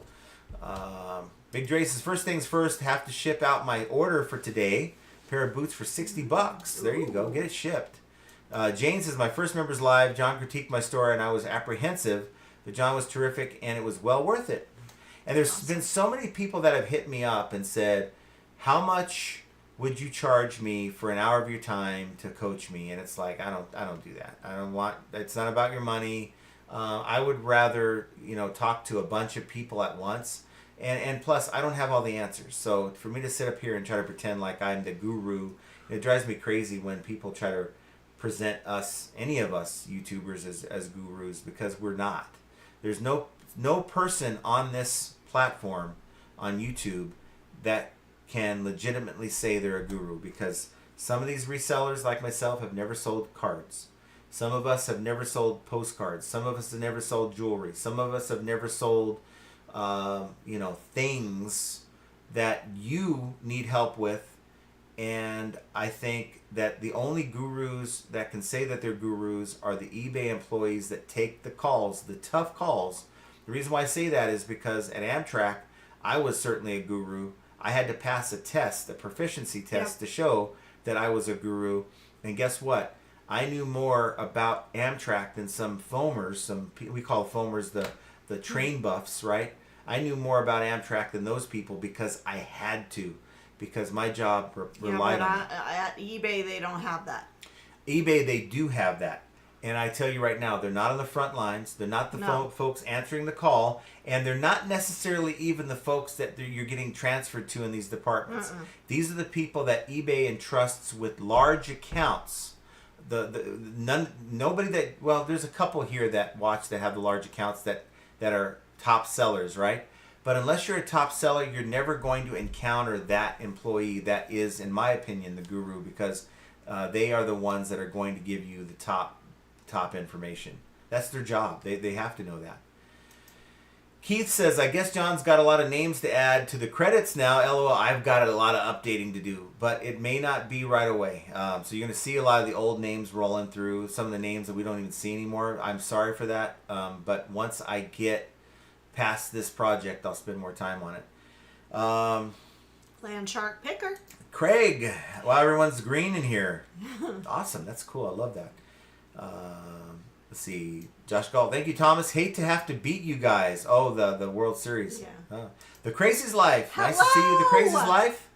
Big Dre says, first things first, have to ship out my order for today. Pair of boots for $60. There you go. Get it shipped. Jane says, my first member's live. John critiqued my store and I was apprehensive, but John was terrific and it was well worth it. And there's been so many people that have hit me up and said, how much would you charge me for an hour of your time to coach me? And it's like, I don't do that. It's not about your money. I would rather, talk to a bunch of people at once. And plus, I don't have all the answers. So for me to sit up here and try to pretend like I'm the guru, it drives me crazy when people try to present us, any of us YouTubers, as gurus, because we're not. There's no person on this platform on YouTube that can legitimately say they're a guru, because some of these resellers like myself have never sold cards. Some of us have never sold postcards. Some of us have never sold jewelry. Some of us have never sold things that you need help with. And I think that the only gurus that can say that they're gurus are the eBay employees that take the calls, the tough calls. The reason why I say that is because at Amtrak, I was certainly a guru. I had to pass a test, a proficiency test, to show that I was a guru. And guess what? I knew more about Amtrak than some foamers. We call foamers the train buffs, right? I knew more about Amtrak than those people because I had to. because my job Yeah, relied but on it. at eBay they don't have that. eBay, they do have that. And I tell you right now, they're not on the front lines. They're not the No. folks answering the call. And they're not necessarily even the folks that you're getting transferred to in these departments. These are the people that eBay entrusts with large accounts. Nobody that, well, there's a couple here that have the large accounts that are top sellers, right? But unless you're a top seller, you're never going to encounter that employee that is, in my opinion, the guru, because they are the ones that are going to give you the top information. That's their job. They have to know that. Keith says, I guess John's got a lot of names to add to the credits now. LOL, I've got a lot of updating to do, but it may not be right away. So you're going to see a lot of the old names rolling through, some of the names that we don't even see anymore. I'm sorry for that. But once I get past this project, I'll spend more time on it. Land Shark Picker. Craig, wow, everyone's green in here. Awesome, that's cool. I love that. Let's see. Josh Gall, thank you, Thomas. Hate to have to beat you guys. Oh, the World Series. Yeah. The Crazy's Life. Hello! Nice to see you, The Crazy's Life.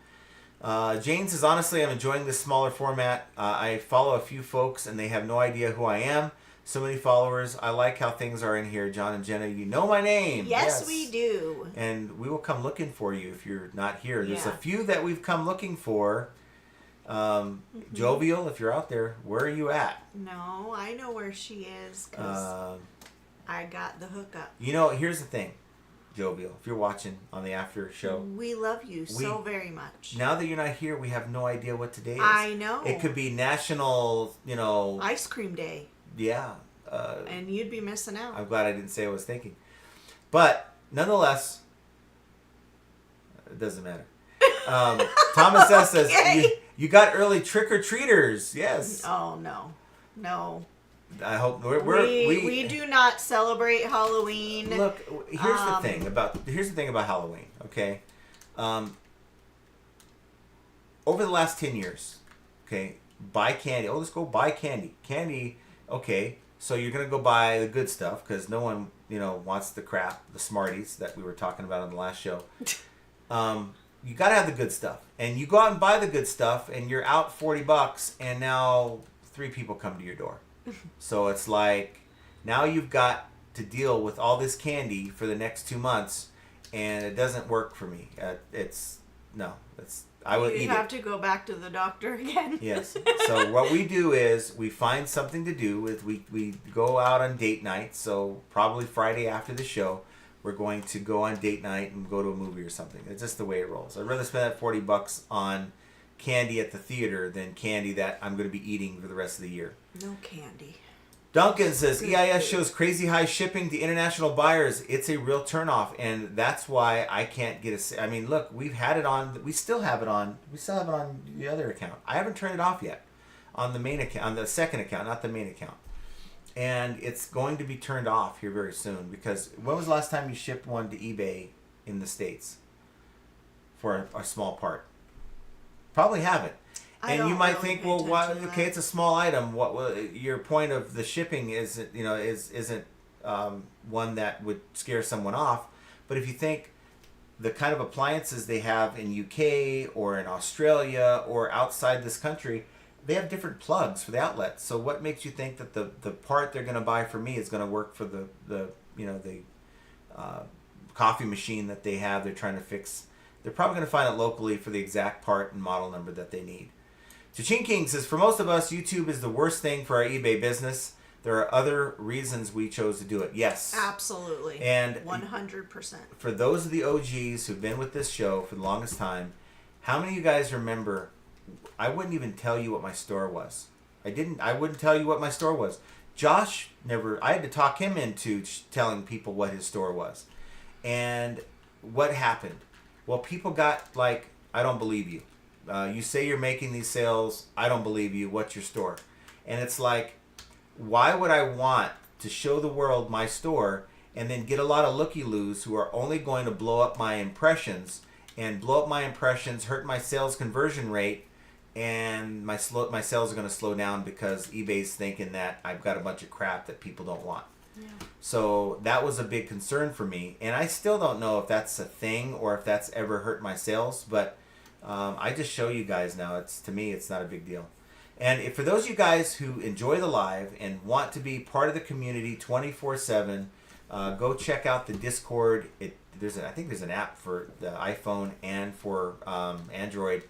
Jane says, honestly, I'm enjoying this smaller format. I follow a few folks, and they have no idea who I am. So many followers. I like how things are in here. John and Jenna, you know my name. Yes, we do. And we will come looking for you if you're not here. There's Yeah. a few that we've come looking for. Jovial, if you're out there, where are you at? No, I know where she is because I got the hookup. You know, here's the thing, Jovial, if you're watching on the after show. We love you so very much. Now that you're not here, we have no idea what today is. I know. It could be National, Ice Cream Day. Yeah. And you'd be missing out. I'm glad I didn't say what I was thinking. But, nonetheless, it doesn't matter. Thomas S. says, Okay. you got early trick-or-treaters. Yes. Oh, no. I hope we do not celebrate Halloween. Look, here's the thing about Halloween, okay? Over the last 10 years, okay, buy candy. Oh, let's go buy candy. Candy, okay, so you're going to go buy the good stuff because no one, wants the crap, the Smarties that we were talking about on the last show. You got to have the good stuff. And you go out and buy the good stuff and you're out $40 and now 3 people come to your door. So it's like, now you've got to deal with all this candy for the next 2 months, and it doesn't work for me. I would eat it. You have to go back to the doctor again. Yes. So what we do is we find something to do with. We go out on date night. So probably Friday after the show, we're going to go on date night and go to a movie or something. It's just the way it rolls. I'd rather spend that $40 on candy at the theater than candy that I'm going to be eating for the rest of the year. No candy. Duncan says, EIS shows crazy high shipping to international buyers. It's a real turnoff, and that's why I can't get a... I mean, look, we've had it on... We still have it on the other account. I haven't turned it off yet on the main account, on the second account, not the main account. And it's going to be turned off here very soon, because when was the last time you shipped one to eBay in the States for a small part? Probably haven't. And you might think, well, why? Okay, it's a small item. What your point of the shipping isn't one that would scare someone off. But if you think the kind of appliances they have in UK or in Australia or outside this country, they have different plugs for the outlets. So what makes you think that the part they're going to buy for me is going to work for the coffee machine that they have? They're trying to fix. They're probably going to find it locally for the exact part and model number that they need. Ching King says, for most of us, YouTube is the worst thing for our eBay business. There are other reasons we chose to do it. Yes. Absolutely. And 100%. For those of the OGs who've been with this show for the longest time, how many of you guys remember, I wouldn't even tell you what my store was. I wouldn't tell you what my store was. Josh I had to talk him into telling people what his store was. And what happened? Well, people got like, I don't believe you. You say you're making these sales. I don't believe you. What's your store? And it's like, why would I want to show the world my store and then get a lot of looky-loos who are only going to blow up my impressions hurt my sales conversion rate, and my sales are going to slow down because eBay's thinking that I've got a bunch of crap that people don't want. Yeah. So that was a big concern for me, and I still don't know if that's a thing or if that's ever hurt my sales, but I just show you guys now. To me, it's not a big deal. And for those of you guys who enjoy the live and want to be part of the community 24/7, go check out the Discord. I think there's an app for the iPhone and for Android.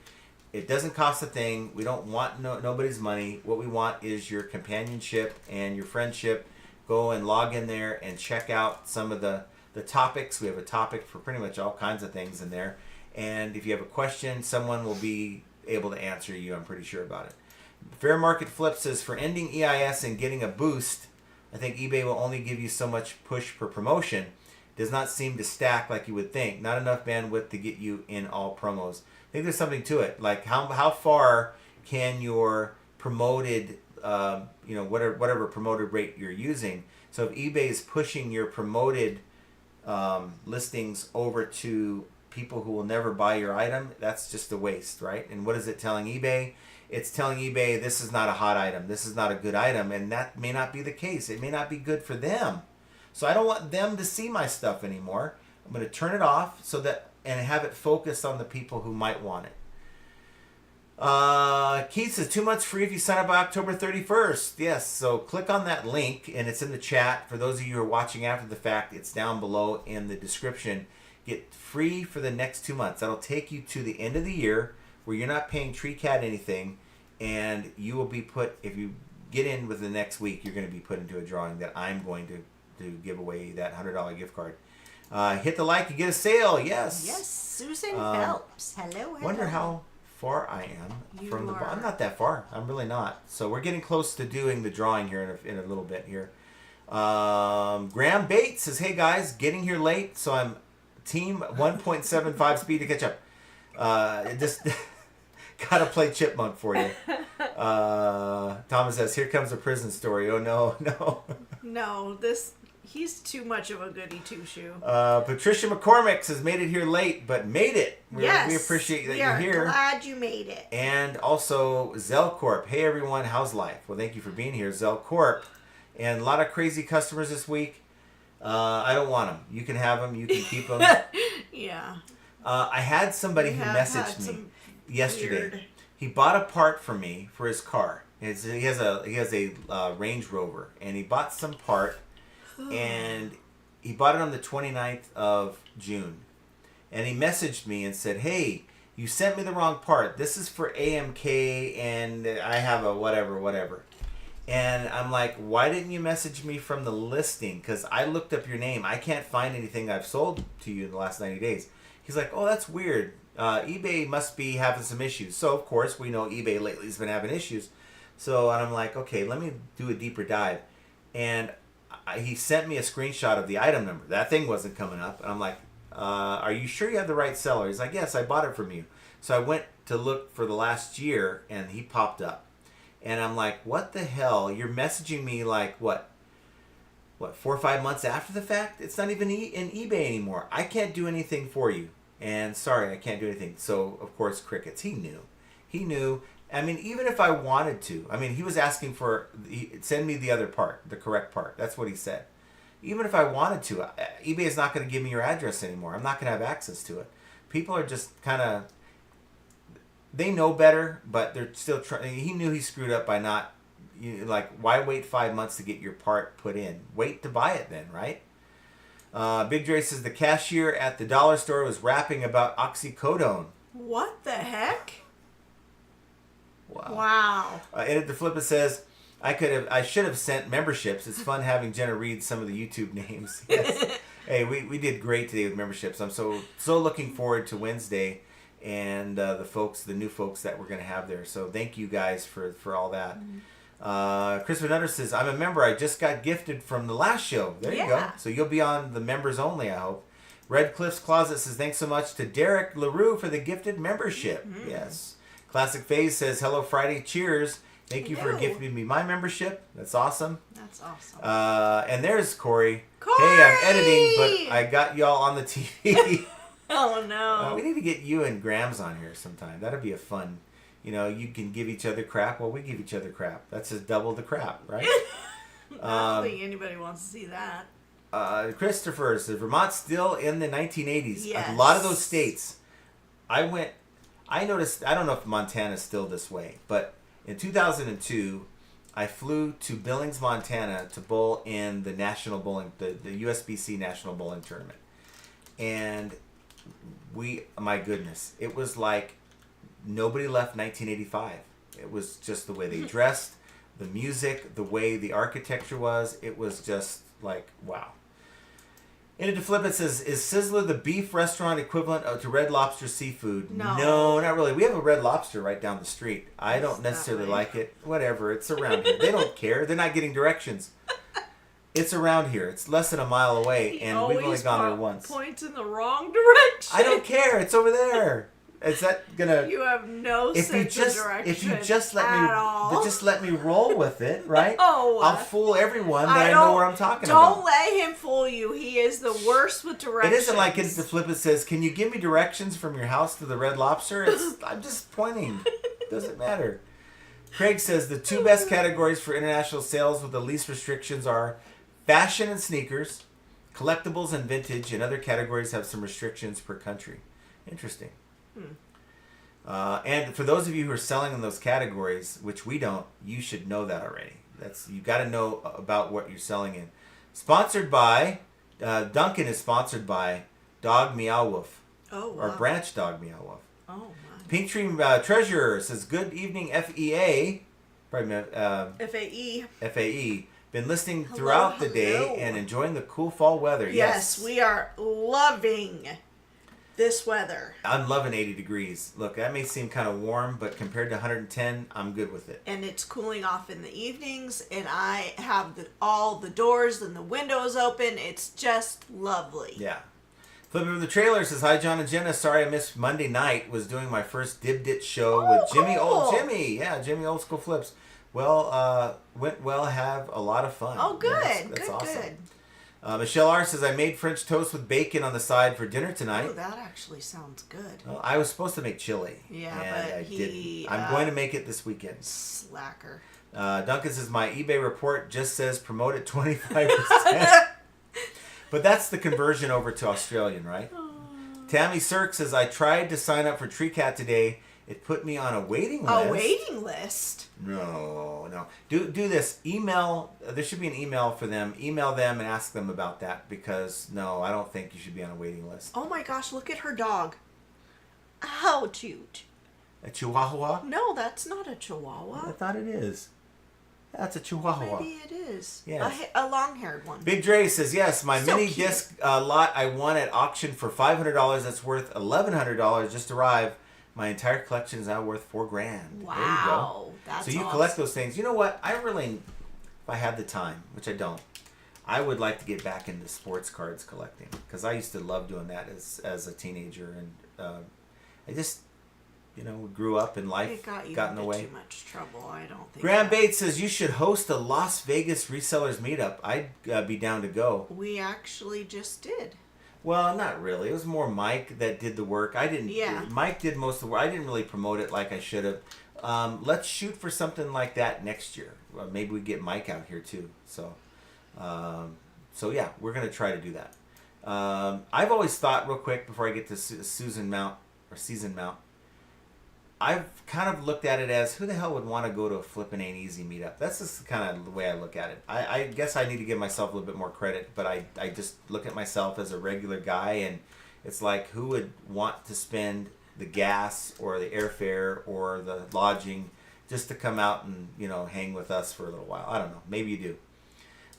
It doesn't cost a thing. We don't want nobody's money. What we want is your companionship and your friendship. Go and log in there and check out some of the topics. We have a topic for pretty much all kinds of things in there. And if you have a question, someone will be able to answer you. I'm pretty sure about it. Fair Market Flip says, for ending EIS and getting a boost, I think eBay will only give you so much push per promotion. Does not seem to stack like you would think. Not enough bandwidth to get you in all promos. I think there's something to it. Like how far can your promoted, whatever promoted rate you're using. So if eBay is pushing your promoted listings over to people who will never buy your item, that's just a waste, right? And what is it telling eBay? It's telling eBay this is not a hot item. This is not a good item. And that may not be the case. It may not be good for them. So I don't want them to see my stuff anymore. I'm going to turn it off and have it focused on the people who might want it. Keith says 2 months free if you sign up by October 31st. Yes, so click on that link and it's in the chat. For those of you who are watching after the fact, it's down below in the description. Get free for the next 2 months. That'll take you to the end of the year where you're not paying TreeCat anything, and you will be put, if you get in with the next week, you're going to be put into a drawing that I'm going to give away that $100 gift card. Hit the like, you get a sale. Yes. Yes, Susan Phelps. Hello. Wonder how far I am from the I'm not that far. I'm really not. So we're getting close to doing the drawing here in a little bit here. Graham Bates says, hey guys, getting here late, so I'm team 1.75 speed to catch up. Just gotta play Chipmunk for you. Thomas says, here comes a prison story. Oh no. No, he's too much of a goody two-shoe. Patricia McCormick says, made it here late, but made it. We appreciate that you're here. Glad you made it. And also, Zelcorp. Hey, everyone. How's life? Well, thank you for being here, Zelcorp. And a lot of crazy customers this week. I don't want them. You can have them. You can keep them. Yeah. I had somebody who messaged me yesterday. Weird. He bought a part for me for his car. He has a Range Rover, and he bought some part. And he bought it on the 29th of June. And he messaged me and said, hey, you sent me the wrong part. This is for AMK and I have a whatever. And I'm like, why didn't you message me from the listing? Because I looked up your name. I can't find anything I've sold to you in the last 90 days. He's like, oh, that's weird. eBay must be having some issues. So, of course, we know eBay lately has been having issues. So I'm like, okay, let me do a deeper dive. And he sent me a screenshot of the item number. That thing wasn't coming up. And I'm like, are you sure you have the right seller? He's like, yes, I bought it from you. So I went to look for the last year, and he popped up. And I'm like, what the hell? You're messaging me like, what, 4 or 5 months after the fact? It's not even in eBay anymore. I can't do anything for you. And sorry, I can't do anything. So, of course, crickets. He knew. I mean, even if I wanted to, he was asking send me the other part, the correct part. That's what he said. Even if I wanted to, eBay is not going to give me your address anymore. I'm not going to have access to it. People are just kind of, they know better, but they're still trying. He knew he screwed up by not, why wait 5 months to get your part put in? Wait to buy it then, right? Big Dre says the cashier at the dollar store was rapping about oxycodone. What the heck? Wow. Edit the Flip, it says, I should have sent memberships. It's fun having Jenna read some of the YouTube names. Yes. Hey, we did great today with memberships. I'm so looking forward to Wednesday and the new folks that we're going to have there. So thank you guys for all that. Chris Van Under says, I'm a member. I just got gifted from the last show. There you go. So you'll be on the members only, I hope. Red Cliff's Closet says, thanks so much to Derek LaRue for the gifted membership. Mm-hmm. Yes. Classic Phase says, hello Friday, cheers. Thank you for gifting me my membership. That's awesome. That's awesome. And there's Corey. Hey, I'm editing, but I got y'all on the TV. Oh, no. We need to get you and Grams on here sometime. That'd be a fun, you can give each other crap. Well, we give each other crap. That's just double the crap, right? I don't think anybody wants to see that. Christopher says, Vermont's still in the 1980s. Yes. A lot of those states. I I noticed, I don't know if Montana's still this way, but in 2002, I flew to Billings, Montana to bowl in the national bowling, the USBC National Bowling Tournament. And my goodness, it was like nobody left 1985. It was just the way they dressed, the music, the way the architecture was. It was just like, wow. And to flip it says, is Sizzler the beef restaurant equivalent to Red Lobster seafood? No, not really. We have a Red Lobster right down the street. I don't necessarily like it. Whatever. It's around here. They don't care. They're not getting directions. It's around here. It's less than a mile away, and we've only gone there once. Points in the wrong direction. I don't care. It's over there. Is that gonna? You have no sense of direction. If you just let me roll with it, right? No. I'll fool everyone that I know where I'm talking about. Don't let him fool you. He is the worst with directions. It isn't like it's the flip. It says, "Can you give me directions from your house to the Red Lobster?" I'm just pointing. Doesn't matter. Craig says the two best categories for international sales with the least restrictions are fashion and sneakers, collectibles and vintage, and other categories have some restrictions per country. Interesting. And for those of you who are selling in those categories, which we don't, you should know that already. You got to know about what you're selling in. Sponsored by Duncan is sponsored by Dog Meow Wolf. Oh, wow. Or Branch Dog Meow Wolf. Oh my. Pink Tree Treasurer says, "Good evening, FEA." Probably FAE. FAE. Been listening throughout the day and enjoying the cool fall weather. Yes, we are loving this weather. I'm loving 80 degrees. Look, that may seem kind of warm, but compared to 110, I'm good with it. And it's cooling off in the evenings, and I have all the doors and the windows open. It's just lovely. Yeah. Flipping from the trailer says, "Hi, John and Jenna. Sorry I missed Monday night. Was doing my first Dib Dit show with Jimmy, cool. Old Jimmy. Yeah, Jimmy Old School Flips. Well, went well. Have a lot of fun." Oh, good. Yeah, that's awesome. Good. Michelle R. says, "I made French toast with bacon on the side for dinner tonight." Oh, that actually sounds good. Well, I was supposed to make chili. Yeah, and but I he, didn't. I'm going to make it this weekend. Slacker. Duncan says, "My eBay report just says promote at 25%. But that's the conversion over to Australian, right? Tammy Sirk says, "I tried to sign up for Tree Cat today. It put me on a waiting list." A waiting list? No. Do this. Email. There should be an email for them. Email them and ask them about that, because no, I don't think you should be on a waiting list. Oh my gosh, look at her dog. How cute. A Chihuahua? No, that's not a Chihuahua. I thought it is. That's a Chihuahua. Maybe it is. Yes. A long-haired one. Big Dre says, "Yes, my So mini cute. disc lot I won at auction for $500. That's worth $1,100 just arrived. My entire collection is now worth $4,000. Wow. There you go. That's So you awesome. collect those things. You know what? If I had the time, which I don't, I would like to get back into sports cards collecting, because I used to love doing that as a teenager, and I just, grew up in life, It got you in the into way. too much trouble. I don't think. Graham Bates says, "You should host a Las Vegas resellers meetup. I'd be down to go." We actually just did. Well, not really. It was more Mike that did the work. I didn't. Yeah. Mike did most of the work. I didn't really promote it like I should have. Let's shoot for something like that next year. Maybe we get Mike out here too. So yeah, we're gonna try to do that. I've always thought, real quick before I get to Season Mount, I've kind of looked at it as, who the hell would want to go to a flippin' ain't easy meetup? That's just kind of the way I look at it. I guess I need to give myself a little bit more credit, but I just look at myself as a regular guy, and it's like, who would want to spend the gas or the airfare or the lodging just to come out and hang with us for a little while? I don't know. Maybe you do.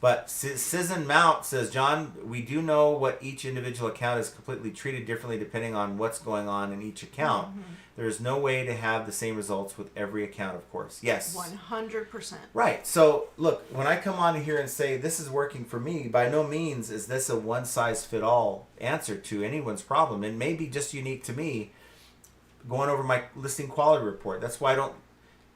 But Season Mount says, "John, we do know what each individual account is completely treated differently depending on what's going on in each account. Mm-hmm. There is no way to have the same results with every account, of course." Yes. 100%. Right. So, look, when I come on here and say this is working for me, by no means is this a one-size-fit-all answer to anyone's problem. It may be just unique to me, going over my listing quality report. That's why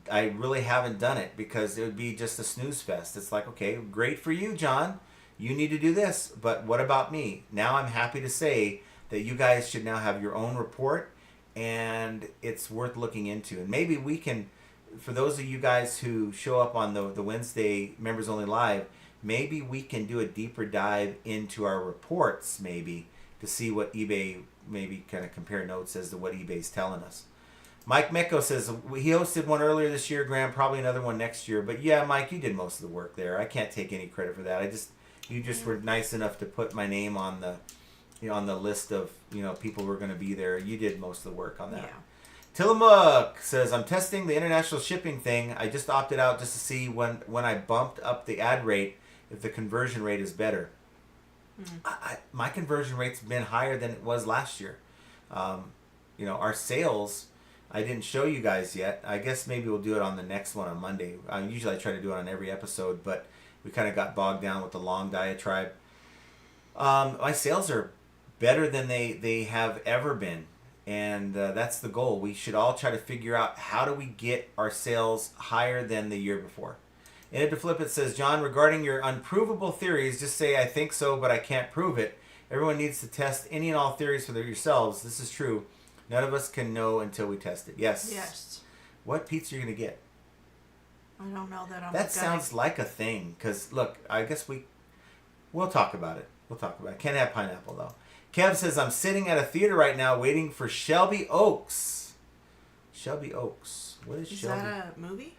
I really haven't done it, because it would be just a snooze fest. It's like, okay, great for you, John. You need to do this, but what about me? Now I'm happy to say that you guys should now have your own report, and it's worth looking into. And maybe we can, for those of you guys who show up on the Wednesday Members Only Live, maybe we can do a deeper dive into our reports, maybe, to see what eBay, maybe kind of compare notes as to what eBay's telling us. Mike Mecco says he hosted one earlier this year, Graham, probably another one next year. But yeah, Mike, you did most of the work there. I can't take any credit for that. You just were nice enough to put my name on the list of people who were going to be there. You did most of the work on that. Yeah. Tillamook says, I'm testing the international shipping thing. I just opted out just to see when I bumped up the ad rate if the conversion rate is better. My conversion rate's been higher than it was last year. Our sales, I didn't show you guys yet. I guess maybe we'll do it on the next one on Monday. Usually I try to do it on every episode, but we kind of got bogged down with the long diatribe. My sales are better than they have ever been. And that's the goal. We should all try to figure out how do we get our sales higher than the year before. And Ed Flip it says, John, regarding your unprovable theories, just say I think so, but I can't prove it. Everyone needs to test any and all theories for yourselves. This is true. None of us can know until we test it. Yes. Yes. What pizza are you going to get? I don't know that I'm That sounds like a thing. Because, look, I guess we'll talk about it. Can't have pineapple, though. Kev says, I'm sitting at a theater right now waiting for Shelby Oaks. Shelby Oaks. What is Shelby? Is that a movie?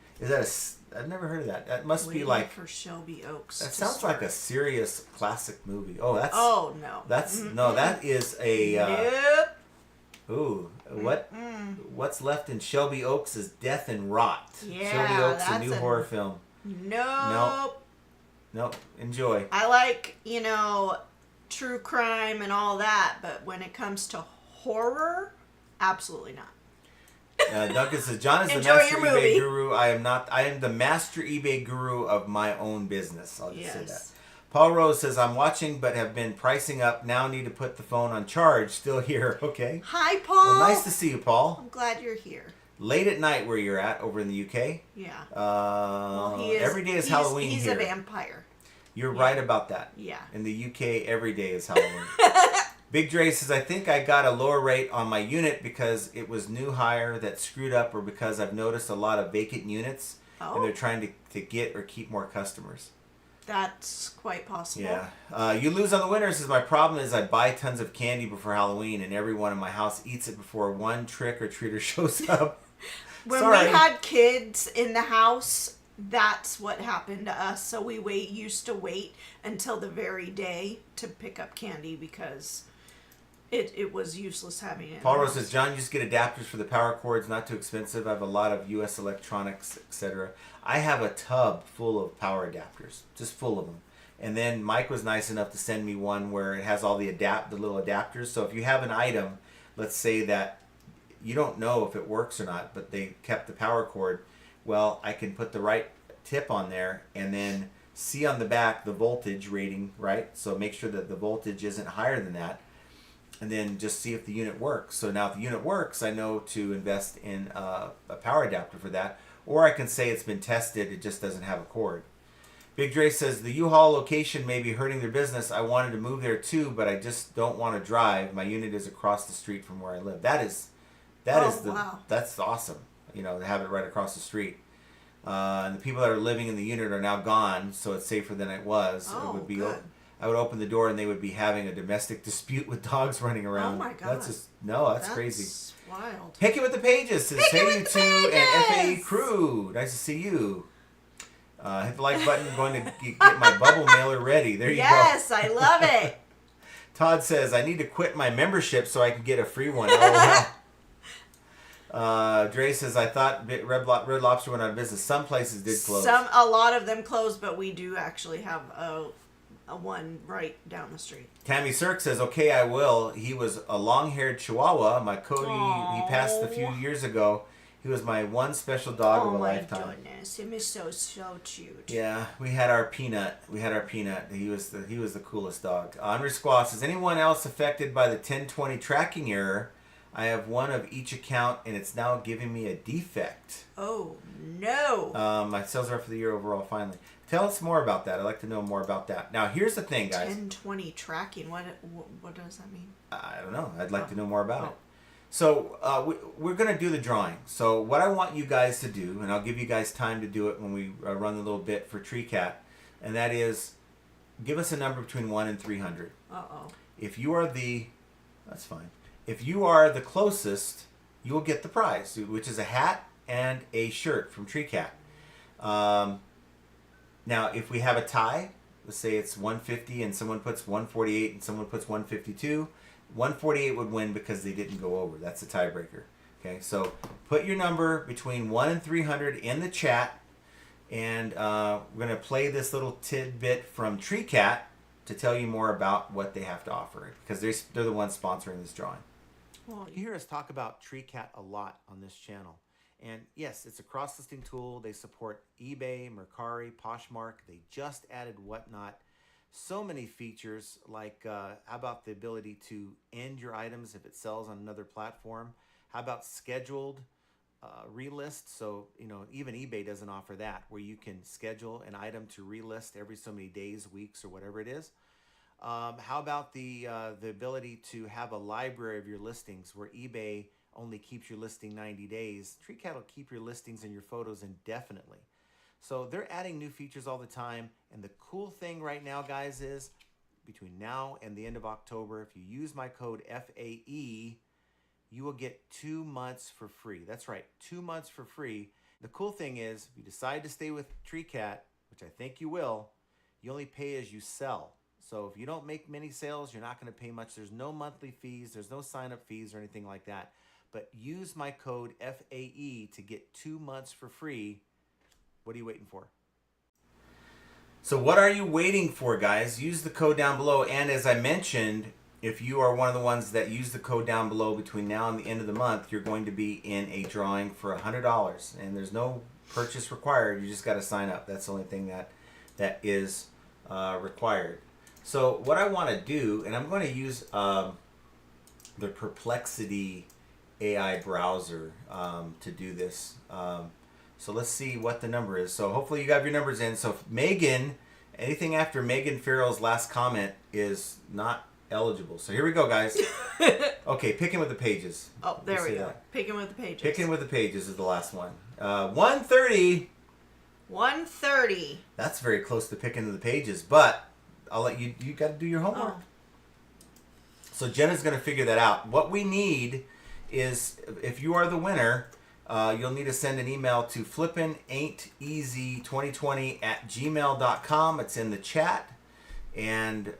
I've never heard of that. That must Waiting be like... for Shelby Oaks. That sounds like a serious classic movie. Oh, that's... Oh, no. That's... No, that is a... Nope. What's left in Shelby Oaks is death and rot. Yeah, Shelby Oaks, a that's new horror film. Nope. Enjoy. I like, true crime and all that, but when it comes to horror, absolutely not. Duncan says, John is the Enjoy master your eBay movie. guru. I am not. I am the master eBay guru of my own business. I'll just say that. Yes. Paul Rose says, I'm watching but have been pricing up. Now need to put the phone on charge. Still here. Okay. Hi, Paul. Well, nice to see you, Paul. I'm glad you're here. Late at night where you're at over in the UK. Yeah. Every day is Halloween he's here. He's a vampire. You're right about that. Yeah. In the UK, every day is Halloween. Big Dre says, I think I got a lower rate on my unit because it was new hire that screwed up or because I've noticed a lot of vacant units and they're trying to get or keep more customers. That's quite possible. Yeah. You lose on the winner says, my problem is I buy tons of candy before Halloween and everyone in my house eats it before one trick-or-treater shows up. When Sorry. we had kids in the house, that's what happened to us. So we used to wait until the very day to pick up candy because it was useless having it. Paul Rose says, John, you just get adapters for the power cords, not too expensive. I have a lot of U.S. electronics, etc. I have a tub full of power adapters, just full of them. And then Mike was nice enough to send me one where it has all the little adapters. So if you have an item, let's say that you don't know if it works or not, but they kept the power cord, well, I can put the right tip on there and then see on the back the voltage rating, right? So make sure that the voltage isn't higher than that. And then just see if the unit works. So now if the unit works, I know to invest in a power adapter for that. Or I can say it's been tested, it just doesn't have a cord. Big Dre says, the U-Haul location may be hurting their business. I wanted to move there too, but I just don't want to drive. My unit is across the street from where I live. That's awesome, to have it right across the street. And the people that are living in the unit are now gone, so it's safer than it was. Oh, it would be good. I would open the door and they would be having a domestic dispute with dogs running around. Oh my God. That's crazy. That's wild. Hickey with the Pages says, hey you two and FA crew. Nice to see you. Hit the like button. Going to get my bubble mailer ready. There you go. Yes, I love it. Todd says, I need to quit my membership so I can get a free one. Oh, wow. Dre says, I thought Red Lobster went out of business. Some places did close. A lot of them closed, but we do actually have a one right down the street. Tammy Sirk says, okay, I will. He was a long-haired Chihuahua. My Cody, he passed a few years ago. He was my one special dog of a lifetime. Oh my goodness, him is so cute. Yeah, we had our Peanut. He was the coolest dog. Andre Squaw says, anyone else affected by the 1020 tracking error? I have one of each account, and it's now giving me a defect. Oh, no. My sales are for the year overall, finally. Tell us more about that. I'd like to know more about that. Now, here's the thing, guys. 1020 tracking. What does that mean? I don't know. I'd like to know more about it. So, we're going to do the drawing. So, what I want you guys to do, and I'll give you guys time to do it when we run the little bit for Tree Cat, and that is give us a number between 1 and 300. Uh-oh. If you are that's fine. If you are the closest, you will get the prize, which is a hat and a shirt from Tree Cat. Now, if we have a tie, let's say it's 150 and someone puts 148 and someone puts 152, 148 would win because they didn't go over. That's the tiebreaker. Okay, so put your number between 1 and 300 in the chat, and we're going to play this little tidbit from Tree Cat to tell you more about what they have to offer, because they're the ones sponsoring this drawing. Well, you hear us talk about Tree Cat a lot on this channel. And yes, it's a cross-listing tool. They support eBay, Mercari, Poshmark. They just added Whatnot. So many features, like how about the ability to end your items if it sells on another platform? How about scheduled relist? So, even eBay doesn't offer that, where you can schedule an item to relist every so many days, weeks, or whatever it is. How about the ability to have a library of your listings, where eBay only keeps your listing 90 days. Tree Cat will keep your listings and your photos indefinitely. So they're adding new features all the time. And the cool thing right now, guys, is between now and the end of October, if you use my code FAE, you will get 2 months for free. That's right, 2 months for free. The cool thing is, if you decide to stay with Tree Cat, which I think you will, you only pay as you sell. So if you don't make many sales, you're not going to pay much. There's no monthly fees. There's no sign-up fees or anything like that. But use my code FAE to get 2 months for free. What are you waiting for? So what are you waiting for, guys? Use the code down below. And as I mentioned, if you are one of the ones that use the code down below between now and the end of the month, you're going to be in a drawing for $100. And there's no purchase required. You just got to sign up. That's the only thing that is required. So what I want to do, and I'm going to use the Perplexity AI browser to do this. So let's see what the number is. So hopefully you got your numbers in. So Megan, anything after Megan Farrell's last comment is not eligible. So here we go, guys. Okay, picking with the pages. Oh, there we go. Picking with the pages. Picking with the pages is the last one. 130. 130. That's very close to picking with the pages, but I'll let you got to do your homework. Oh. So Jenna's going to figure that out. What we need is, if you are the winner, you'll need to send an email to flippinainteasy2020@gmail.com. It's in the chat. And,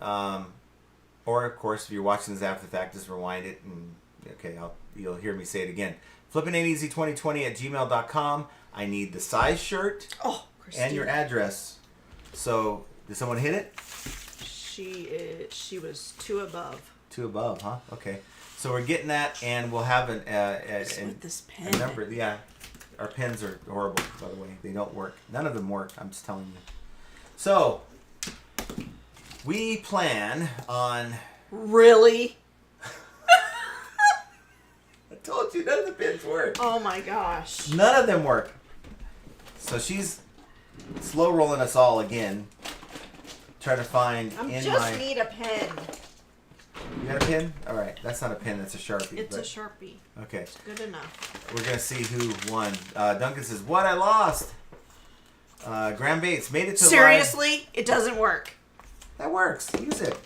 or of course, if you're watching this after the fact, just rewind it. And okay, you'll hear me say it again. flippinainteasy2020@gmail.com. I need the size shirt and your address. So, did someone hit it? She was 2 above. 2 above, huh? Okay. So we're getting that, and we'll have with this pen. a number. Yeah, our pens are horrible, by the way. They don't work. None of them work. I'm just telling you. So we plan on. Really? I told you none of the pens work. Oh my gosh. None of them work. So she's slow rolling us all again. Try to find need a pen. You got a pen? All right. That's not a pen. That's a Sharpie. It's a Sharpie. Okay. It's good enough. We're going to see who won. Duncan says, what? I lost. Graham Bates made it to Seriously? It doesn't work. That works. Use it.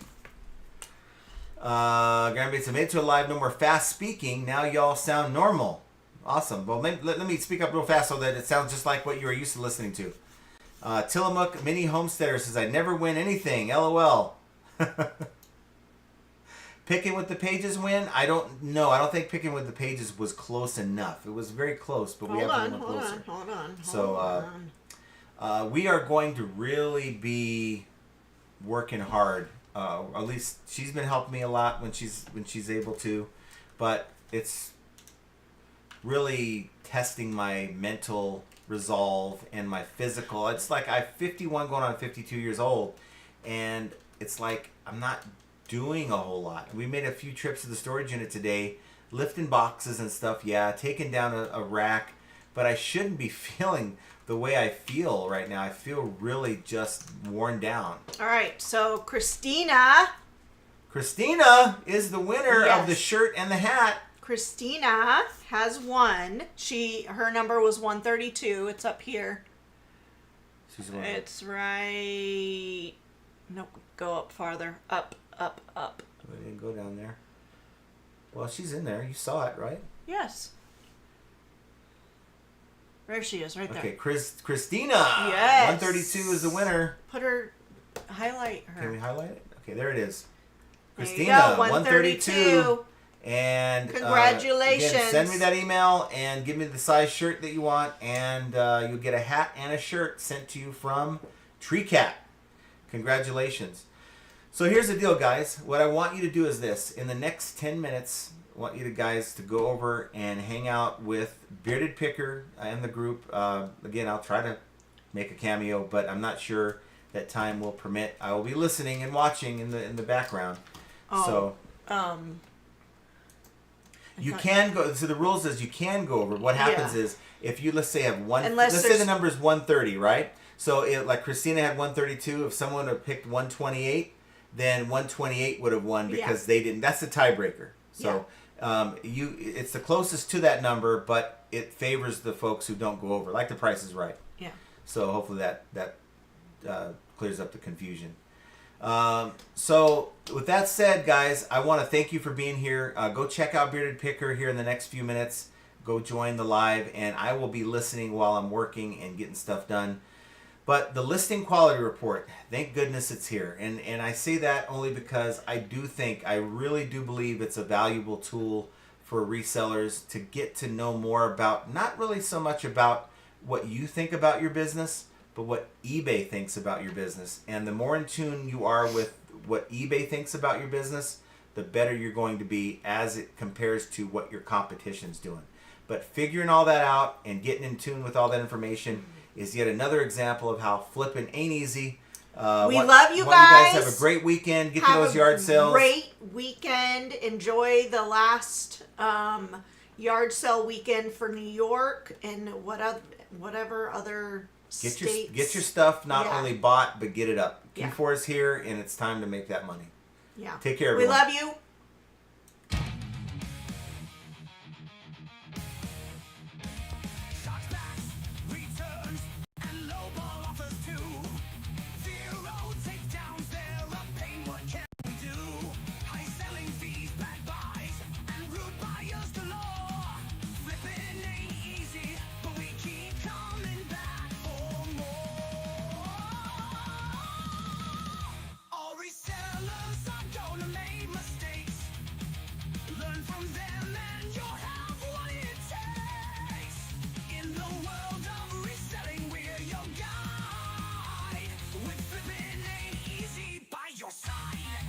Graham Bates said, made it to a live. No more fast speaking. Now y'all sound normal. Awesome. Well, let me speak up real fast so that it sounds just like what you were used to listening to. Tillamook Mini Homesteader says, I never win anything. LOL. Picking with the pages win? I don't know. I don't think picking with the pages was close enough. It was very close, but we have to go closer. Hold on. So we are going to really be working hard. At least she's been helping me a lot when she's able to, but it's really testing my mental resolve and my physical. It's like I'm 51 going on 52 years old, and it's like I'm not doing a whole lot. We made a few trips to the storage unit today, lifting boxes and stuff, taking down a rack, but I shouldn't be feeling the way I feel right now. I feel really just worn down. All right, so Christina is the winner of the shirt and the hat. Christina has won. Her number was 132. It's up here. It's right. Nope. Go up farther. Up. We didn't go down there. Well, she's in there. You saw it, right? Yes. There she is, right there. Okay, Christina. Yes. 132 is the winner. Put her, highlight her. Can we highlight it? Okay, there it is. There you Christina, go, 132. And Congratulations. again, send me that email and give me the size shirt that you want, and you'll get a hat and a shirt sent to you from TreeCat. Congratulations. So here's the deal, guys. What I want you to do is this. In the next 10 minutes, I want you guys to go over and hang out with Bearded Picker and the group. Again, I'll try to make a cameo, but I'm not sure that time will permit. I will be listening and watching in the background. Oh, So you can go. So the rules is you can go over. What happens is if you, let's say, have one. Unless let's say the number is 130, right? So like Christina had 132. If someone had picked 128, then 128 would have won because they didn't. That's the tiebreaker. So it's the closest to that number, but it favors the folks who don't go over. Like the Price is Right. Yeah. So hopefully that clears up the confusion. So with that said, guys, I want to thank you for being here. Go check out Bearded Picker here in the next few minutes. Go join the live, and I will be listening while I'm working and getting stuff done. But the listing quality report, thank goodness it's here. And I say that only because I really do believe it's a valuable tool for resellers to get to know more about, not really so much about what you think about your business, but what eBay thinks about your business. And the more in tune you are with what eBay thinks about your business, the better you're going to be as it compares to what your competition's doing. But figuring all that out and getting in tune with all that information is yet another example of how flipping ain't easy. We love you guys. Have a great weekend. Get to those yard sales. Great weekend. Enjoy the last yard sale weekend for New York and whatever other states. Get your stuff not only bought, but get it up. Yeah. Q4 is here, and it's time to make that money. Yeah. Take care, everyone. We love you. Resellers are gonna make mistakes. Learn from them and you'll have what it takes. In the world of reselling, we're your guide. With flipping ain't easy by your side.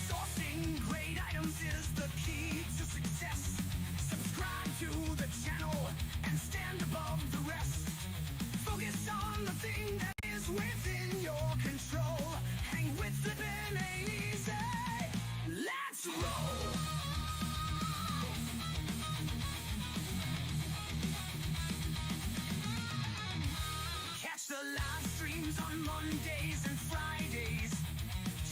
Sourcing great items is the key to success. Subscribe to the channel and stand above the rest. Focus on the thing that is within your control. Hang with flipping ain't easy. Let's roll. Catch the live streams on Mondays and Fridays.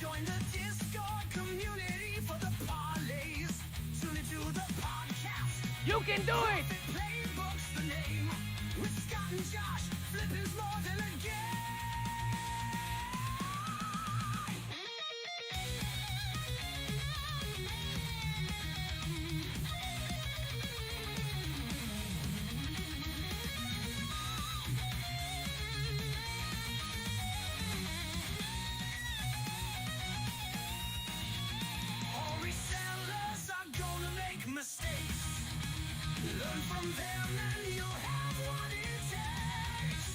Join the Discord community for the parlays. Tune into the podcast. You can do it! Playbook's the name. With Scott and Josh, flipping's more than a game. All resellers are gonna make mistakes. Learn from them and you'll have what it takes.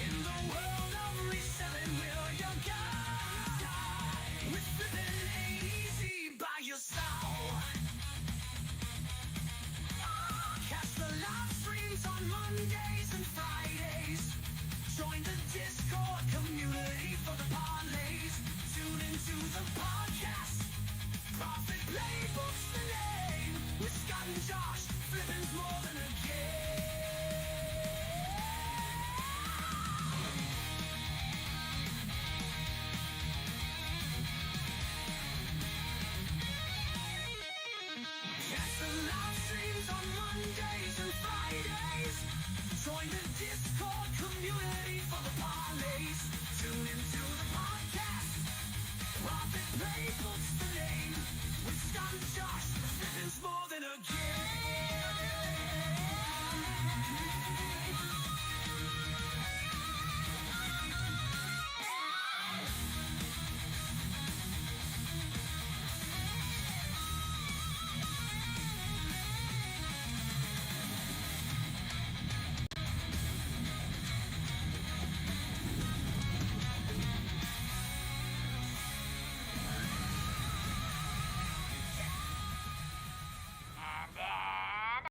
In the world of reselling, we're your guide. With flipping ain't easy by your side. Catch the live streams on Mondays and Fridays. Join the Discord community for the parlays. Tune into the podcast. Profit Playbook's the name. With Scott and Josh, flipping's more than a game. Catch the live streams on Mondays and Fridays. Join the Discord community for the podcast.